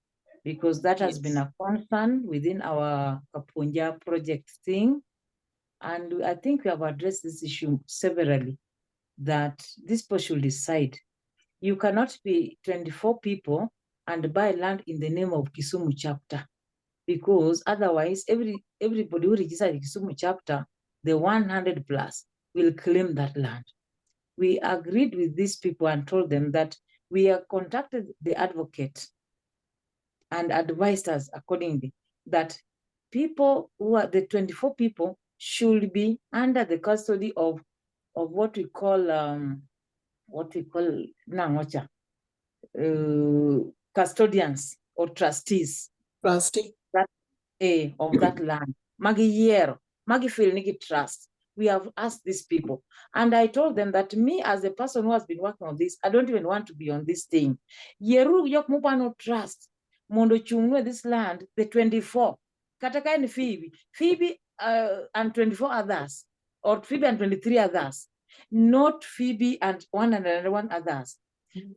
because that has been a concern within our Kapunja project thing. And I think we have addressed this issue severally, that this people should decide. You cannot be 24 people and buy land in the name of Kisumu chapter, because otherwise everybody who registered Kisumu chapter, the 100 plus, will claim that land. We agreed with these people and told them that we have contacted the advocate and advised us accordingly that people who are the 24 people should be under the custody of what we call Nangocha, custodians or trustees. Trustee. Of that land. Magi year, Magi feel nigi trust. we have asked these people. And I told them that me, as a person who has been working on this, I don't even want to be on this thing. Yeru yok mupano trust. Mondo chungwe this land, the 24. Kataka and Phoebe and 24 others, or Phoebe and 23 others, not Phoebe and 101 others.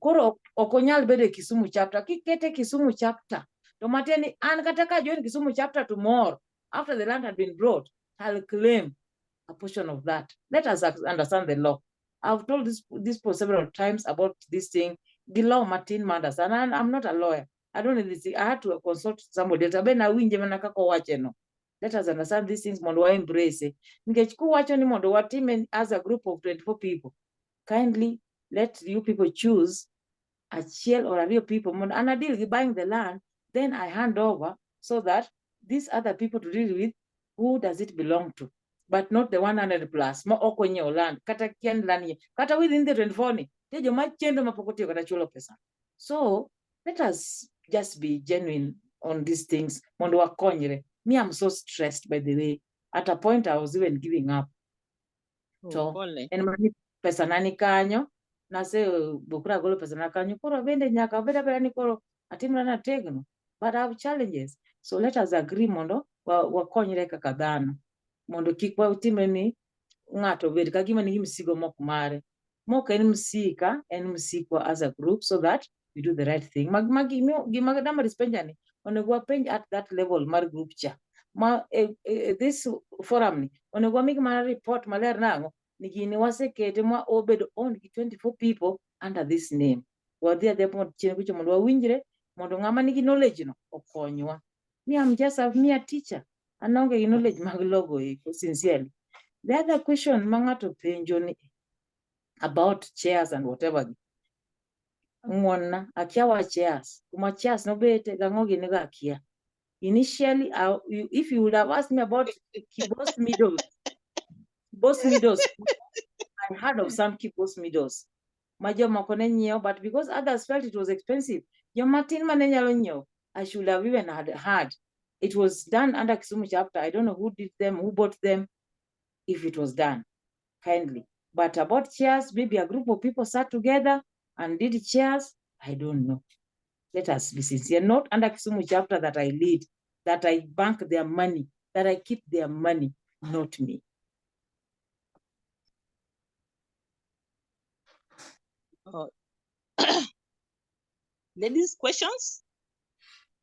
Koro okonyal bede Kisumu chapter. Kikete Kisumu chapter. Tomateni an kataka join Kisumu chapter tomorrow. After the land had been brought, I'll claim a portion of that. Let us understand the law. I've told this for several times about this thing. The law Martin matters, and I'm not a lawyer. I don't know this. I had to consult somebody else. Let us understand these things. Mondo embrace. Mondo team as a group of 24 people. Kindly let you people choose a chiel or a real people. And I deal with buying the land. Then I hand over so that these other people to deal with, who does it belong to? But not the 100 plus. Mo okonye land. Kata kien lani. Kata within the 24 ni. Tejo machendo mapokoti kata chulo pesa. So let us just be genuine on these things. Mondo wakonyre. Me, I'm so stressed, by the way. At a point, I was even giving up. So, and my pesa nani kanyo. Na se bukura golo pesa na kanyo. Koro vende nyaka veda ni koro atimra na tegno. But I have challenges. So let us agree mondo wakonyre kaka dhano. Mondo kikwa utime ni ngato vedi kagima ni msigo moko mare. Moko en msika en msikwa as a group so that we do the right thing. Gima dama dispenjani. Onegwa penj at that level mar group cha. This forum ni onegwa migi mana report maler nango ni gini wasekete mwa obedo on 24 people under this name. Wadhi adhe mondo chien kucho mondo wawinjre mondo ngama nigi knowledge no okonywa. Me, I'm just a mere teacher. Anonge knowledge mag logo sincerely. The other question mangato penjo ni about chairs and whatever. Ngona akiawa chairs. Kuma chairs no bete gangogi nega akia. Initially, if you would have asked me about Kibos Midos, I heard of some Kibos Midos. Majo makone nyeo, but because others felt it was expensive, your Martin manenyalo nyeo, I should have even had. It was done under Kisumu chapter. I don't know who did them, who bought them, if it was done, kindly. But about chairs, maybe a group of people sat together and did chairs, I don't know. Let us be sincere, not under Kisumu chapter that I lead, that I bank their money, that I keep their money, not me. Ladies, questions?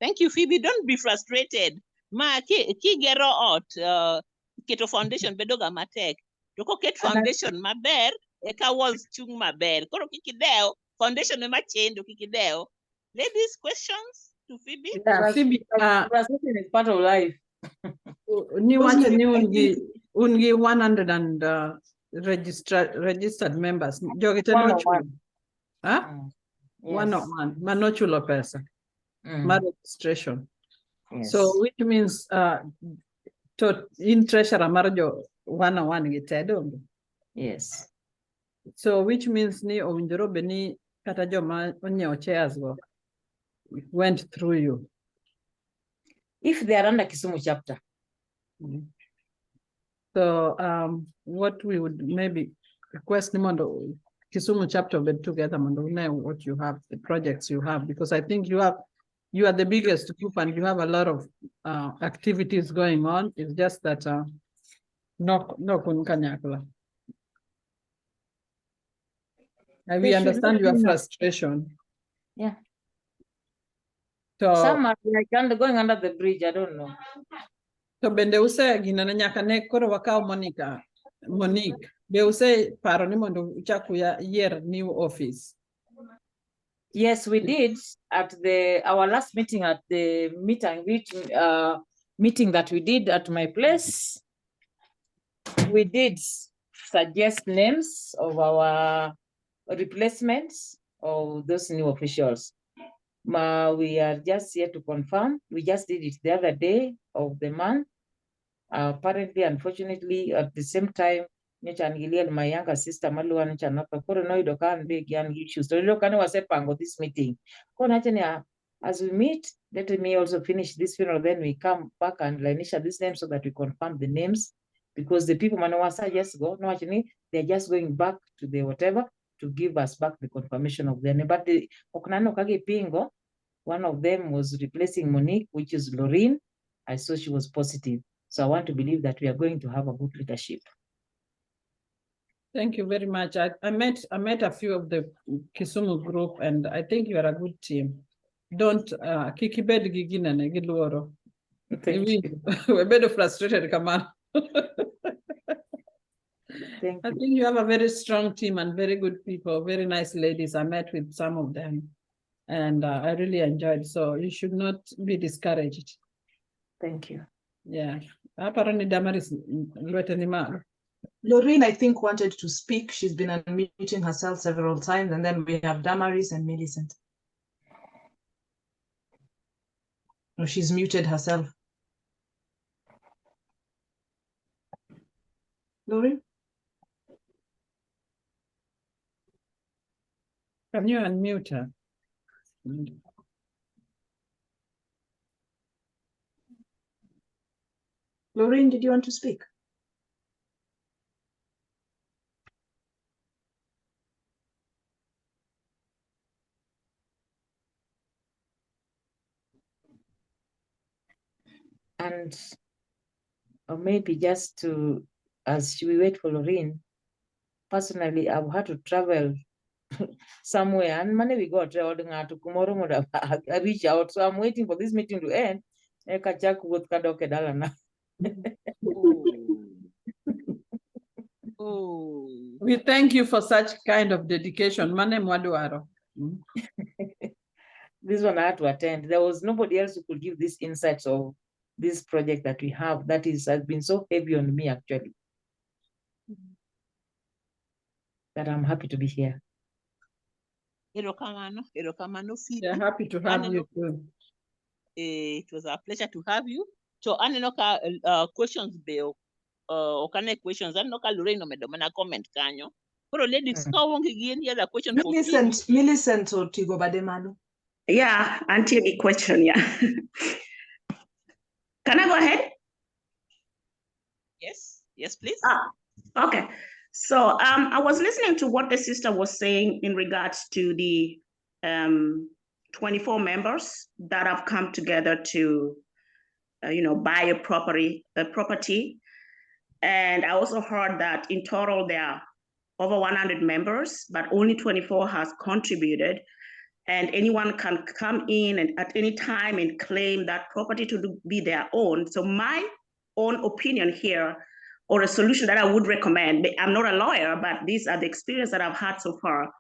Thank you, Phoebe. Don't be frustrated. Ma ki gero ot keto foundation bedoga matek. Toko ket foundation maber eka walls chung maber. Koro kikideo foundation ema chendo kikideo. Ladies, questions to Phoebe? Yeah, Phoebe, frustration is part of life. Ni wacha ni ungi 100 and registered members. Jogite no chulo. Huh? Yes. 101. Mano chulo pesa. Ma registration. Yes. So which means to in treasurer marjo 101 gitedo. Yes. So which means ni owinjoro beni kata joma onyeo chairs go went through you. If they are under Kisumu chapter. So what we would maybe request Mondo Kisumu chapter get together Mondo know what you have, the projects you have, because I think you are the biggest group and you have a lot of activities going on. It's just that no kunkanyakula. And we understand your frustration. Yeah. So some are like going under the bridge, I don't know. So bende use ginana nyaka ne koro wakao Monique. Be use paro ni mondo uchakuya year new office. Yes, we did at our last meeting at the meeting that we did at my place. We did suggest names of our replacements of those new officials. We are just here to confirm. We just did it the other day of the month. Apparently, unfortunately, at the same time, my younger sister Maluan big young issues. So this meeting. As we meet, let me also finish this funeral, then we come back and initial this name so that we confirm the names because the people manawasa just go, no, actually, they're just going back to the whatever to give us back the confirmation of their name. But the Oknano Kage Pingo, one of them was replacing Monique, which is Lorraine. I saw she was positive. So I want to believe that we are going to have a good leadership. Thank you very much. I met a few of the Kisumu group, and I think you are a good team. Don't kikibed gigina ne giluoro. Thank you. We're better frustrated, come on. Thank I you. think you have a very strong team and very good people, very nice ladies. I met with some of them, and I really enjoyed. So you should not be discouraged. Thank you. Yeah. Apparently, Damaris Lorraine, I think, wanted to speak. She's been unmuting herself several times. And then we have Damaris and Millicent. Oh, she's muted herself. Lorraine? Can you unmute her? Lorraine, did you want to speak? And or maybe just to, as we wait for Lorraine, personally, I've had to travel somewhere, and money we got to tomorrow I reach out. So I'm waiting for this meeting to end. We thank you for such kind of dedication. Mane mwaduaro. This one I had to attend. There was nobody else who could give these insights of this project that we have. That has been so heavy on me, actually. That I'm happy to be here. Erokamano, Phoebe. They're happy to have you too. It was a pleasure to have you. So, anenoka questions bill. Okane questions. Anenoka Lorraine omedomana comment kanyo. Pero ladies, how long again? Any other question for Millicent, Millicent or Tigo Bademanu? Yeah, answer the question, yeah. Can I go ahead? Yes, yes, please. Okay. So I was listening to what the sister was saying in regards to the 24 members that have come together to, buy a property. And I also heard that in total there are over 100 members, but only 24 has contributed. And anyone can come in and at any time and claim that property to be their own. So my own opinion here, or a solution that I would recommend, I'm not a lawyer, but these are the experience that I've had so far.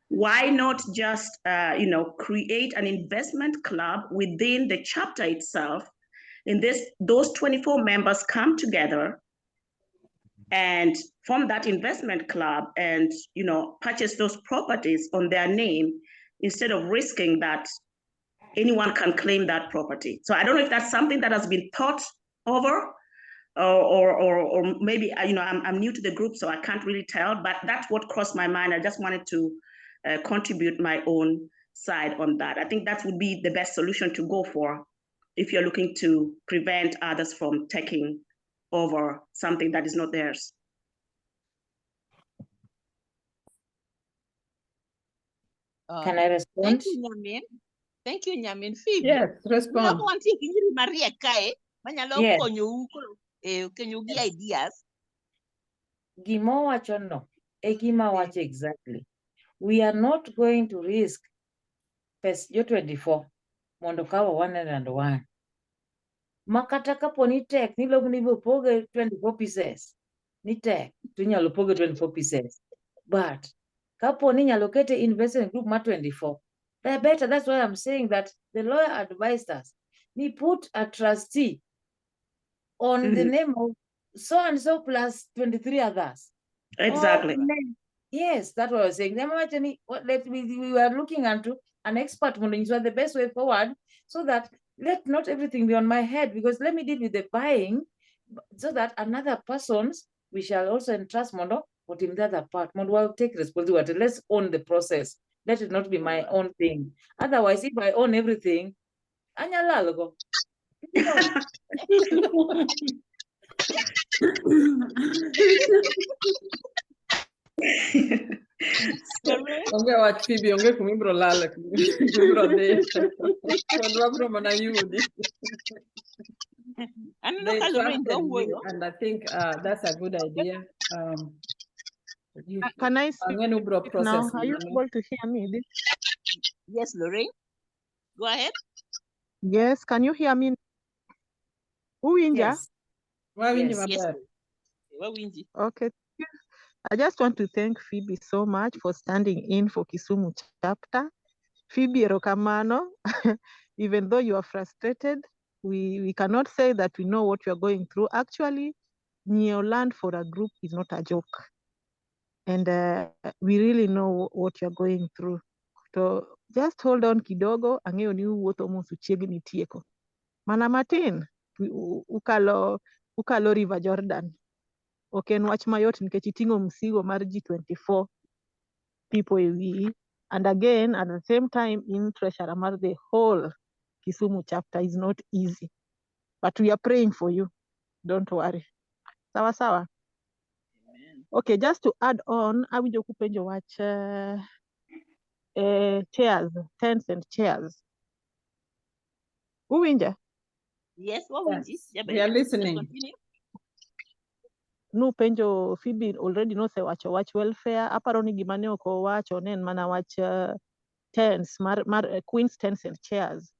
Why not just, create an investment club within the chapter itself? In those 24 members come together and form that investment club and, purchase those properties on their name instead of risking that anyone can claim that property. So I don't know if that's something that has been thought over, or maybe, I'm new to the group, so I can't really tell, but that's what crossed my mind. I just wanted to contribute my own side on that. I think that would be the best solution to go for if you're looking to prevent others from taking over something that is not theirs. Can I respond? Thank you, Nyamin. Thank you, Nyamin. Phoebe. Yes, respond. Maria Kae, Yes. Can you give ideas? Gima wacho no, Gima wacho exactly. We are not going to risk pes jo 24 mondo kawa 101. Makata kapo ni tek ni log ni poge 24 pieces. Ni tek to nyalo poge 24 pieces. But kapo ni nyalo kete investment group ma 24. They're better. That's why I'm saying that the lawyer advised us. He put a trustee on the name of so and so plus 23 others. Exactly. Yes, that's what I was saying. We were looking into an expert the best way forward, so that let not everything be on my head, because let me deal with the buying, so that another person's we shall also entrust Mondo, but in the other part, Mondo will take responsibility. Let's own the process. Let it not be my own thing. Otherwise, if I own everything, Onge wach Phoebe, onge kumibro lala, kumibro de. Kodwa promo na yudi. They trusted me, and I think that's a good idea. Can I speak Ang'e ni ubro now? process Are you mano. able to hear me? Yes, Lorraine. Go ahead. Yes, can you hear me? Uwinja? Yes. Wawinji Yes, yes. maber. Wawinji. Okay. I just want to thank Phoebe so much for standing in for Kisumu chapter. Phoebe erokamano, even though you are frustrated, we cannot say that we know what you are going through. Actually, Neo land for a group is not a joke. And we really know what you're going through. So just hold on kidogo, ang'eyo ni uwuotho mos uchiegni tieko. Mana matin, ukalo River Jordan. Ok en wach mayot nikech iting'o msigo mar G24 people e wiyi. And again, at the same time, in treasurer mar the whole Kisumu chapter is not easy. But we are praying for you. Don't worry. Sawa sawa. Okay, just to add on, awinjo kupenjo wach chairs, tents and chairs. Uwinja? Yes, Wawinji. Yes, we are listening. Continue. Nupenjo Phoebe already nosewacho wach welfare. Aparo ni gima ne ok owacho ne en mana wach tents, mar Queen's tents and chairs.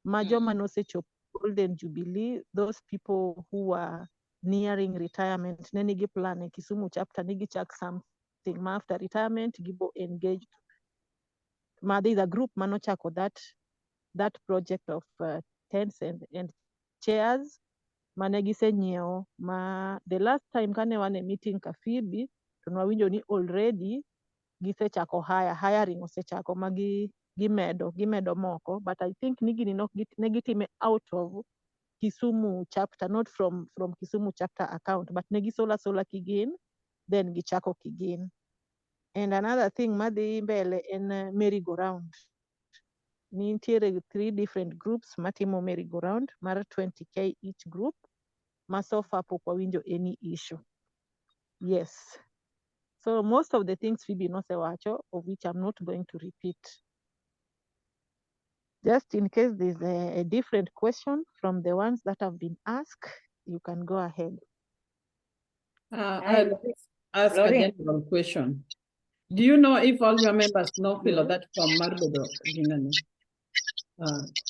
Ma joma nosechopo Golden Jubilee, those people who are nearing retirement, ne nigi plan e Kisumu chapter nigi chak something ma after retirement gibo engaged. Ma there is a group manochako that project of tents and chairs mane gisenyiewo. Ma the last time kane wan e meeting ka Phoebe to nwawinjo ni already gisechako hiring osechako ma gimedo moko, but I think ni gini ne gitime out of Kisumu chapter, not from Kisumu chapter account, but ne gisola kigin, then gichako kigin. And another thing madhi mbele en merry-go-round. Nitiere 3 different groups matimo merry-go-round mar 20k each group. Ma so far pok wawinjo any issue. Yes. So most of the things Phoebe nosewacho, of which I'm not going to repeat. Just in case there's a different question from the ones that have been asked, you can go ahead. I'll ask a general question. Do you know if all your members know feel that from Marbedo?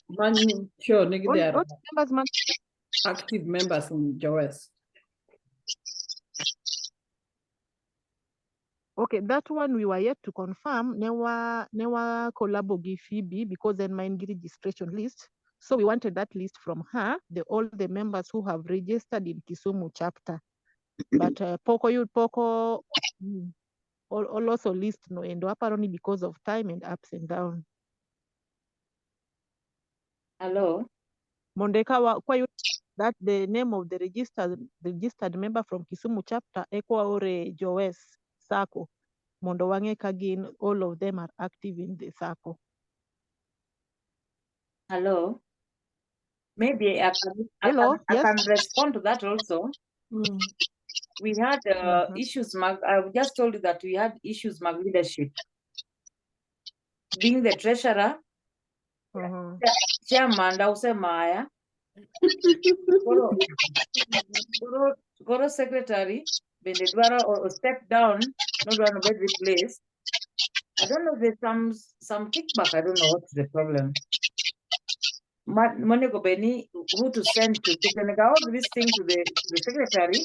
Man, sure, they are active members in Jowes. Okay, that one we were yet to confirm. Never collabo gi Phoebe because then mine registration list. So we wanted that list from her, all the members who have registered in Kisumu chapter. But Poco also list no endo apparently because of time and ups and downs. Hello. Mondeka kwa that the name of the registered member from Kisumu chapter ekwa ore Jowes Sacco. Mondo wange kagin, all of them are active in the Sacco. Hello. Maybe I can respond to that also. We had issues, I just told you that we had issues with leadership. Being the treasurer, chairman, Maya, Goro secretary, Benedwara or step down, not one bed replaced. I don't know, there's some kickback. I don't know what's the problem. Monego Beni, who to send to all these things to the secretary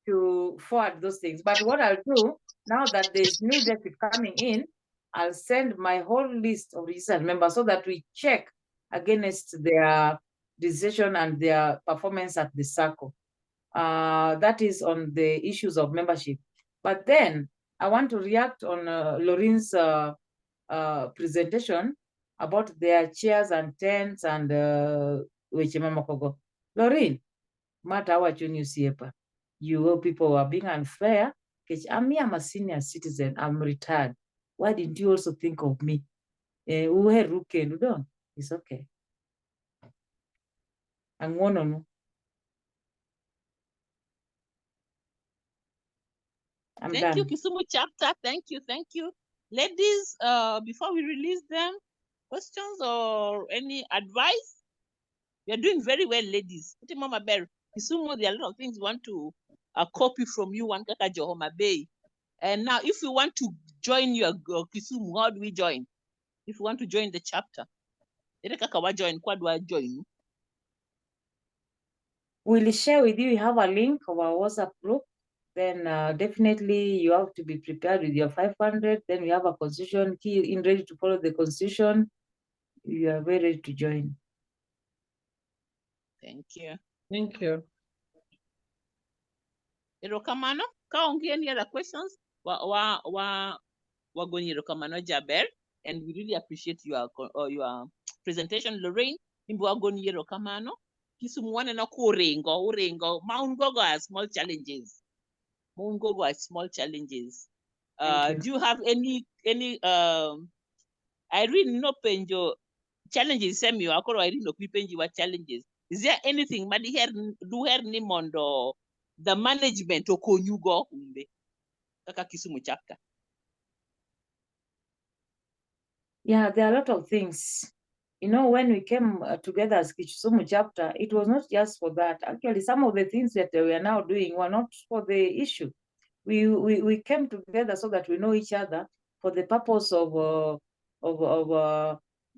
to forward those things. But what I'll do, now that there's new leadership coming in, I'll send my whole list of registered members so that we check against their decision and their performance at the Sacco. That is on the issues of membership. But then I want to react on Lorraine's presentation about their chairs and tents and Lorraine, matter what you see, you people are being unfair. I'm a senior citizen, I'm retired. Why didn't you also think of me? It's okay. I'm one on. I'm Thank done. you, Kisumu chapter. Thank you. Ladies, before we release them, questions or any advice? You're doing very well, ladies. Mama Bear, Kisumu, there are a lot of things we want to copy from you, one Kaka Johoma Bay. And now, if we want to join your Kisumu, how do we join? If we want to join the chapter, join. We'll share with you. We have a link of our WhatsApp group. Then definitely you have to be prepared with your 500. Then we have a constitution key in ready to follow the constitution. You are very ready to join. Thank you. Thank you. Erokamano, kaongi any other questions? Wagoni Erokamano Jabel, and we really appreciate your presentation, Lorraine. Wagoni Erokamano. Kisumwane na urengo. Mount Gogo has small challenges. Mount Gogo has small challenges. Do you have any Irene no penjo challenges? Semi akoro Irene no pipenji what challenges? Is there anything madi here do her ni mondo the management okonyugo umbe kaka Kisumu chapter? Yeah, there are a lot of things. You know, when we came together as Kisumu chapter, it was not just for that. Actually, some of the things that we are now doing were not for the issue. We came together so that we know each other for the purpose of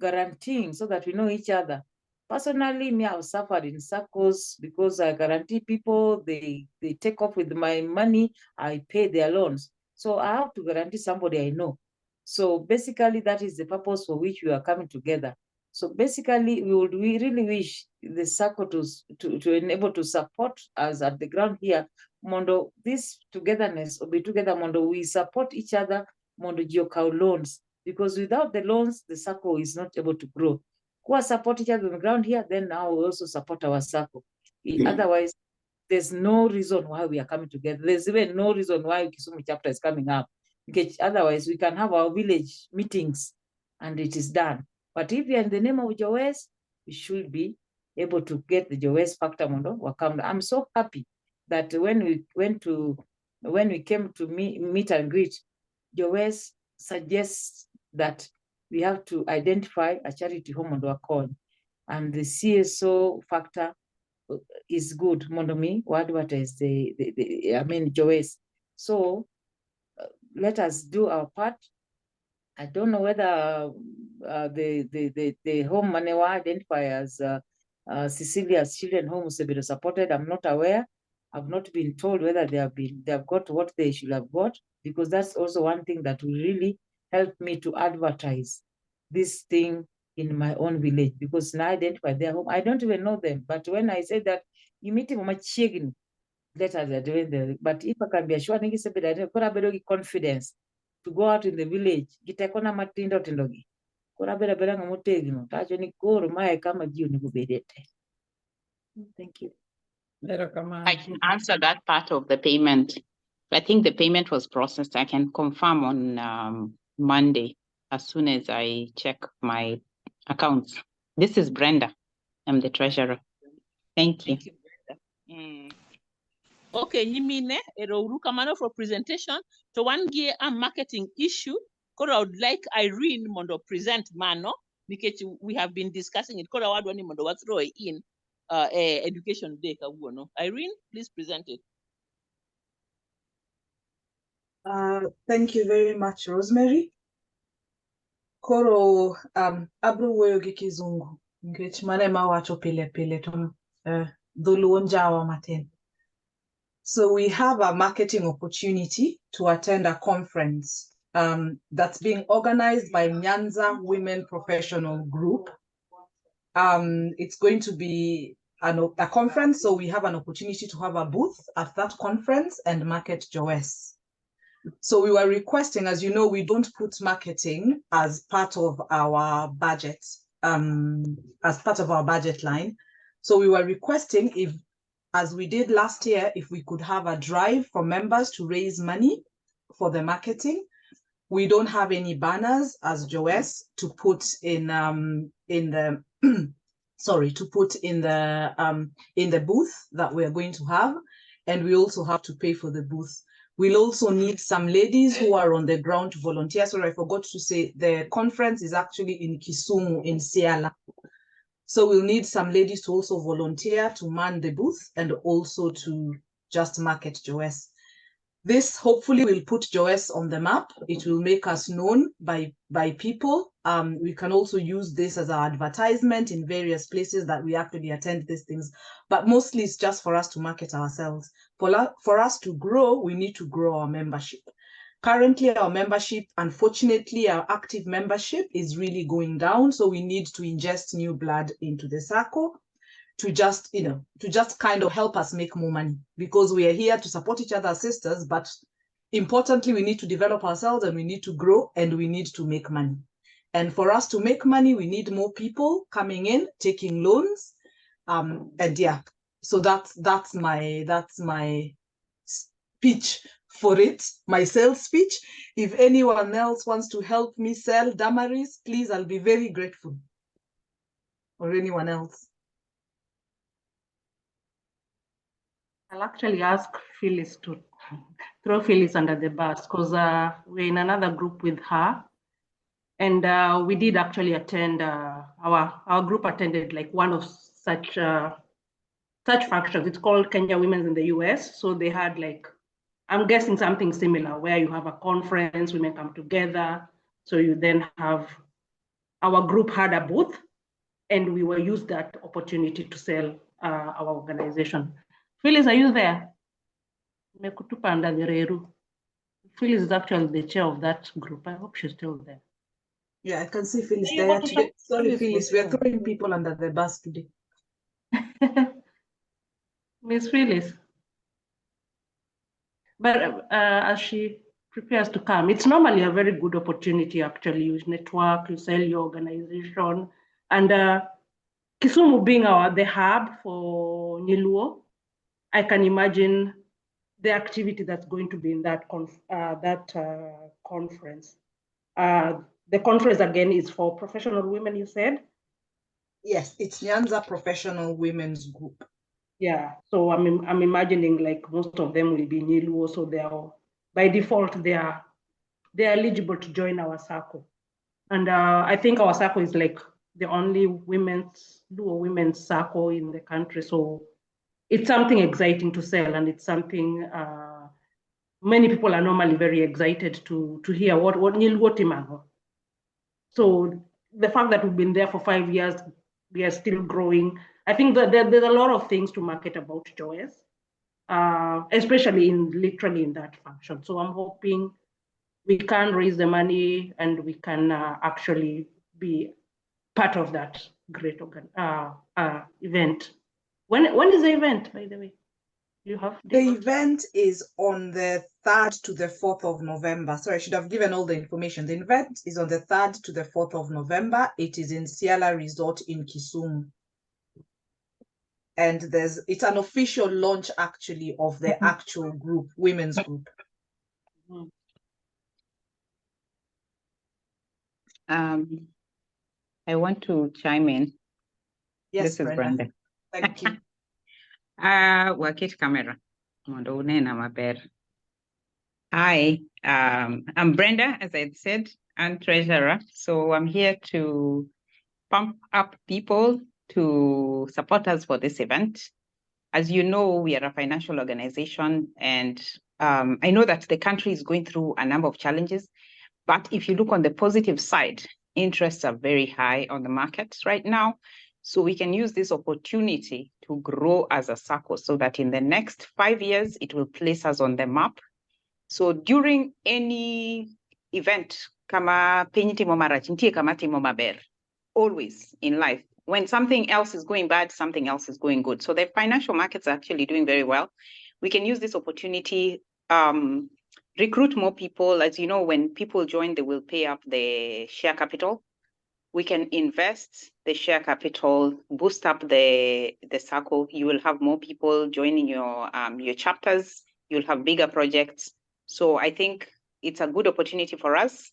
guaranteeing, so that we know each other. Personally, me, I've suffered in Saccos because I guarantee people, they take off with my money, I pay their loans. So I have to guarantee somebody I know. So basically, that is the purpose for which we are coming together. So basically, we really wish the Sacco to enable to support us at the ground here. Mondo, this togetherness, or be together, Mondo, we support each other, Mondo Jokao loans, because without the loans, the Sacco is not able to grow. Who support each other on the ground here, then now we also support our Sacco. Otherwise, there's no reason why we are coming together. There's even no reason why Kisumu chapter is coming up. Because otherwise, we can have our village meetings and it is done. But if we are in the name of Jowes, we should be able to get the Jowes factor Mondo. I'm so happy that when we came to meet and greet, Jowes suggests that we have to identify a charity home on our call, and the CSO factor is good. Mondomi, we advertise Jowes. So let us do our part. I don't know whether the home money will identify as Cecilia's children homes have been supported. I'm not aware. I've not been told whether they have got what they should have got, because that's also one thing that will really help me to advertise this thing in my own village, because now I identify their home. I don't even know them, but when I say that you meet him, let us are doing the, but if I can be assured, I think it's confidence to go out in the village. Gitakona matindo tindogi. Thank you. I can answer that part of the payment. I think the payment was processed. I can confirm on Monday as soon as I check my accounts. This is Brenda. I'm the treasurer. Thank you. Thank you, Brenda. Okay, Nimine, Erokamano for presentation. So one gear and marketing issue. I would like Irene Mondo present Mano, because we have been discussing it. Kora wadwani Mondo what's in education day. Irene, please present it. Thank you very much, Rosemary. Koro abro wuoyo gi Kizungu nikech mane mawacho pile pile to dholuo njawa matin. So we have a marketing opportunity to attend a conference that's being organized by Nyanza Women Professional Group. It's going to be a conference, so we have an opportunity to have a booth at that conference and market Jowes. So we were requesting, as you know, we don't put marketing as part of our budget, line. So we were requesting, if, as we did last year, if we could have a drive for members to raise money for the marketing. We don't have any banners as Jowes to put in the booth that we're going to have, and we also have to pay for the booth. We'll also need some ladies who are on the ground to volunteer. Sorry, I forgot to say the conference is actually in Kisumu, in Siaya. So we'll need some ladies to also volunteer to man the booth and also to just market Jowes. This hopefully will put Jowes on the map. It will make us known by people. We can also use this as our advertisement in various places that we actually attend these things. But mostly it's just for us to market ourselves. For us to grow, we need to grow our membership. Currently, our membership, unfortunately, our active membership is really going down. So we need to ingest new blood into the Sacco to just, to just kind of help us make more money, because we are here to support each other as sisters, but importantly, we need to develop ourselves and we need to grow and we need to make money. And for us to make money, we need more people coming in, taking loans. And yeah, so that's my speech for it, my sales speech. If anyone else wants to help me sell Damaris, please, I'll be very grateful. Or anyone else. I'll actually ask Phyllis to throw Phyllis under the bus, because we're in another group with her. And we did actually attend, our group attended like one of such functions. It's called Kenya Women's in the US. So they had like, I'm guessing something similar, where you have a conference, women come together. So you then have, our group had a booth, and we will use that opportunity to sell our organization. Phyllis, are you there? Phyllis is actually the chair of that group. I hope she's still there. Yeah, I can see Phyllis there today. Sorry, Phyllis, we are throwing people under the bus today. Miss Phyllis. But as she prepares to come, it's normally a very good opportunity, actually. You network, you sell your organization. And Kisumu being the hub for Niluo, I can imagine the activity that's going to be in that conference. The conference, again, is for professional women, you said? Yes, it's Nyanza Professional Women's Group. Yeah, so I'm imagining like most of them will be Niluo, so they are, by default, they're eligible to join our Sacco. And I think our Sacco is like the only women's Sacco in the country. So it's something exciting to sell, and it's something many people are normally very excited to hear what Niluo Timango. So the fact that we've been there for 5 years, we are still growing. I think that there's a lot of things to market about Jowes, especially literally in that function. So I'm hoping we can raise the money and we can actually be part of that great event. When is the event, by the way? The event is on the 3rd to the 4th of November. Sorry, I should have given all the information. The event is on the 3rd to the 4th of November. It is in Siaya Resort in Kisumu. And it's an official launch, actually, of the actual group, women's group. I want to chime in. Yes, this is Brenda. Thank you. Wakit camera. Hi, I'm Brenda, as I said, and treasurer. So I'm here to pump up people to support us for this event. As you know, we are a financial organization, and I know that the country is going through a number of challenges. But if you look on the positive side, interests are very high on the market right now. So we can use this opportunity to grow as a Sacco so that in the next 5 years, it will place us on the map. So during any event, kama penyi timo marach, ntie kama timo maber, always in life, when something else is going bad, something else is going good. So the financial markets are actually doing very well. We can use this opportunity, recruit more people. As you know, when people join, they will pay up the share capital. We can invest the share capital, boost up the Sacco. You will have more people joining your chapters. You'll have bigger projects. So I think it's a good opportunity for us.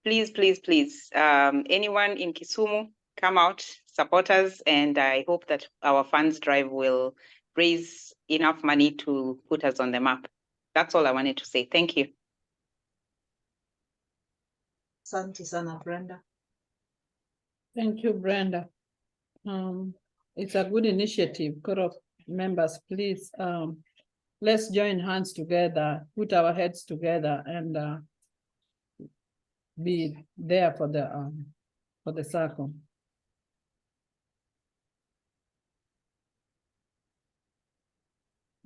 Please, please, please, anyone in Kisumu, come out, support us, and I hope that our funds drive will raise enough money to put us on the map. That's all I wanted to say. Thank you. Asante sana, Brenda. Thank you, Brenda. It's a good initiative. Corrupt members, please, let's join hands together, put our heads together, and be there for the Sacco.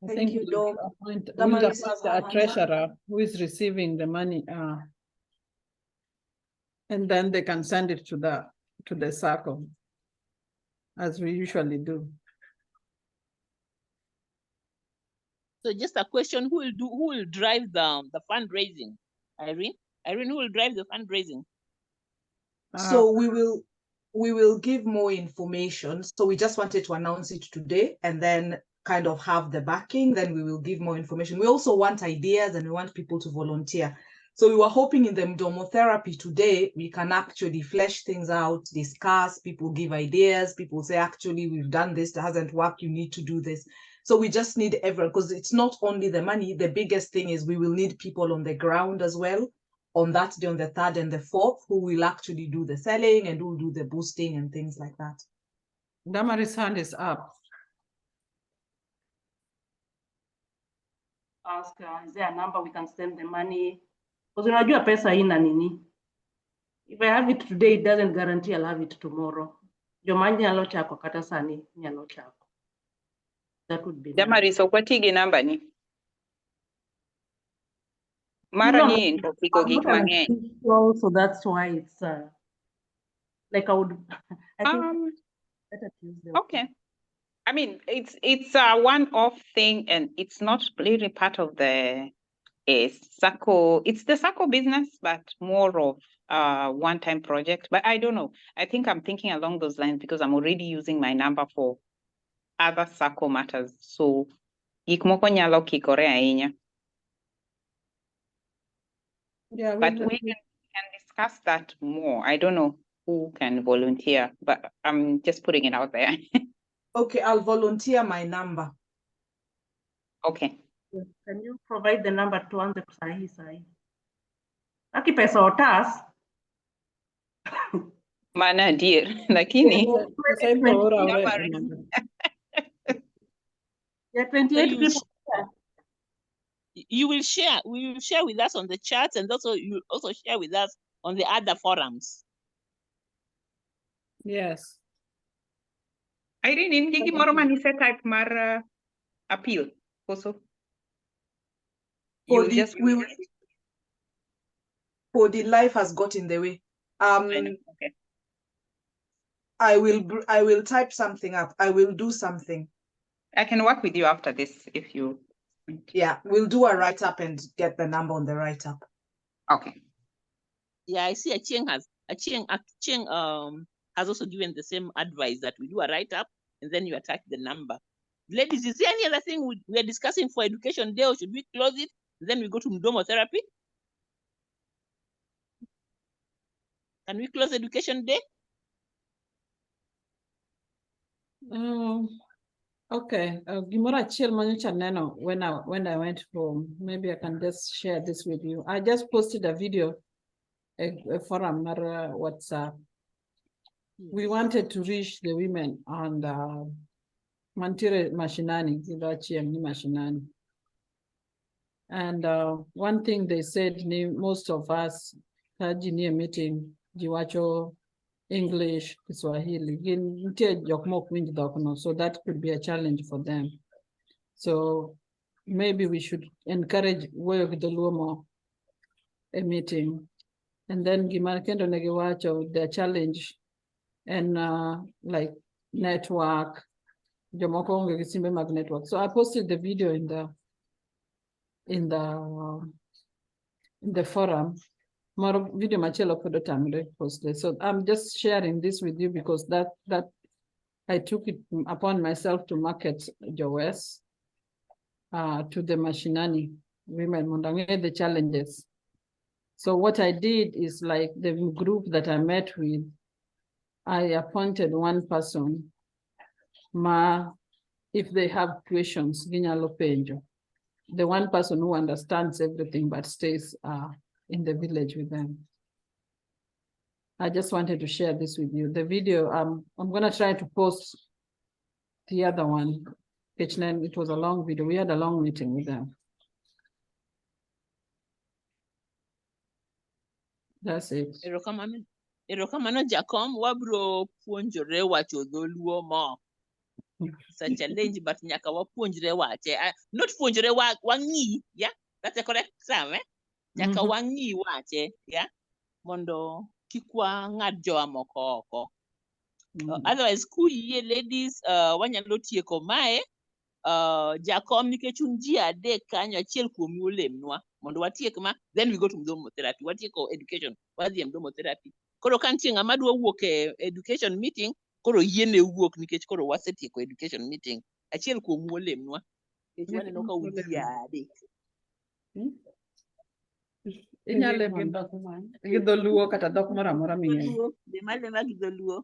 I Thank think you, we'll Dom. appoint Damaris has her a hand up. treasurer who is receiving the money, and then they can send it to the Sacco, as we usually do. So just a question, who will drive the fundraising? Irene, who will drive the fundraising? So we will give more information. So we just wanted to announce it today and then kind of have the backing. Then we will give more information. We also want ideas and we want people to volunteer. So we were hoping in the domotherapy today, we can actually flesh things out, discuss, people give ideas, people say, actually, we've done this, it hasn't worked, you need to do this. So we just need everyone, because it's not only the money, the biggest thing is we will need people on the ground as well, on that day, on the 3rd and the 4th, who will actually do the selling and who will do the boosting and things like that. Damaris' hand is up. Ask, is there a number we can send the money? Because unajua pesa haina nini. If I have it today, it doesn't guarantee I'll have it tomorrow. Jomani nyalo chako kata sani nyalo chako. That would be nice. Damaris, okwatigi namba ni. Mara ni intofiko gik mang'eny. So that's why it's like I would. I think better Tuesday. Okay. I mean, it's a one-off thing, and it's not really part of the Sacco. It's the Sacco business, but more of a one-time project. But I don't know. I think I'm thinking along those lines because I'm already using my number for other Sacco matters. So, gik moko nyalo kikore ahinya. Yeah, but we can discuss that more. I don't know who can volunteer, but I'm just putting it out there. Okay, I'll volunteer my number. Okay. Can you provide the number to anze sahi? Aki pesa otas. Mana dear, lakini. Yeah, 28 people. You will share. We will share with us on the charts, and also you will also share with us on the other forums. Yes. Irene, in gigi moro manise type mar appeal also. For the life has got in the way. Okay. I will type something up. I will do something. I can work with you after this if you. Yeah, we'll do a write-up and get the number on the write-up. Okay. Yeah, I see Achieng has also given the same advice that we do a write-up and then you attack the number. Ladies, is there any other thing we are discussing for Education Day, or should we close it? Then we go to Mdomo Therapy? Can we close Education Day? Okay. Gimora chiel manyocha neno when I went home. Maybe I can just share this with you. I just posted a video, a forum or WhatsApp. We wanted to reach the women on the Mantire Mashinani, Mashinani. And one thing they said, most of us had in a meeting, Jiwacho, English, Kiswahili, so that could be a challenge for them. So maybe we should encourage work the Luomo a meeting. And then Gimarkendo Negiwacho, their challenge and like network, Jomoko network. So I posted the video in the forum. More video machelo posted. So I'm just sharing this with you because that I took it upon myself to market Jowes to the Mashinani women, the challenges. So what I did is, like the group that I met with, I appointed one person, if they have questions, Ginyalo Penjo. the one person who understands everything but stays in the village with them. I just wanted to share this with you. The video, I'm gonna try to post the other one. Page 9, it was a long video. We had a long meeting with them. That's it. Erokamano Jakom, wabro puonjore wacho dholuo mo. It's a challenge, but nyaka wapuonjre wache. Not puonjre wangi, yeah? That's a correct term, eh? Nyaka wangi wache, yeah? Mondo kikwa ng'ad jowa moko oko. Otherwise, kuye ladies, wanyalo tieko mae. Jakom nikech un ji adek kanyo, achiel kuom olemnwa mondo watiek ma, then we go to mdomo therapy. Watieko education, wadhi mdomo therapy. Koro ka nitie ng'ama dwa wuok e education meeting, koro yiene wuok nikech koro wasetieko education meeting. Achiel kuom olemnwa nikech waneno ka un ji adek. Inyalemo gi dholuo kata dhok moro amora ming'eyo. Lema gi dholuo.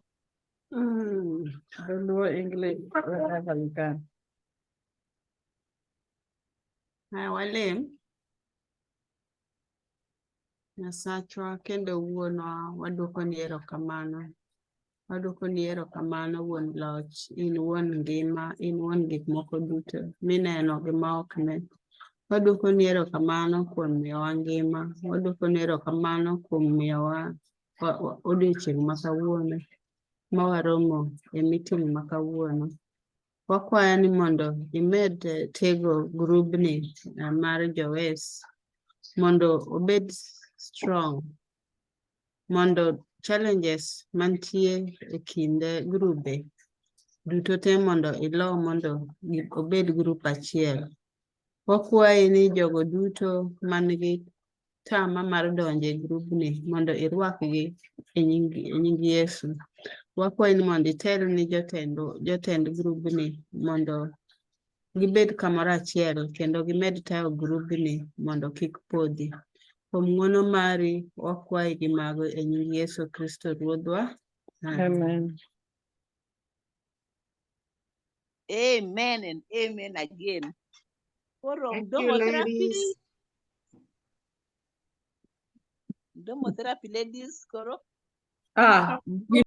Dholuo, English, wherever you can. Walem. Nyasachwa kendo wuonwa, waduoko ni erokamano. Waduoko ni erokamano wuon loch, in wuon ngima, in wuon gik moko duto mineno gi ma ok ne. Waduoko ni erokamano kuom miyowa ngima. Waduoko ni erokamano kuom miyowa odiochieng' ma kawuono ma waromo e meeting ma kawuono. Wakwayo ni mondo imed tego grubni mar Jowes mondo obed strong, mondo challenges mantie e kinde grube duto te mondo ilo mondo obed group achiel. Wakwayi ni jogo duto man gi tama mar donjo e grubni mondo irwakgi e nying Yesu. Wakwayi ni mondo itel ni jotend grubni mondo gibed kamoro achiel kendo gimed tayo grubni mondo kik podhi. Kuom ng'wono mari wakwayi gi mago e nying Yesu Kristo Ruodhwa. Amen. Amen and amen again. Koro Thank you, ladies. Mdomo therapy ladies, koro.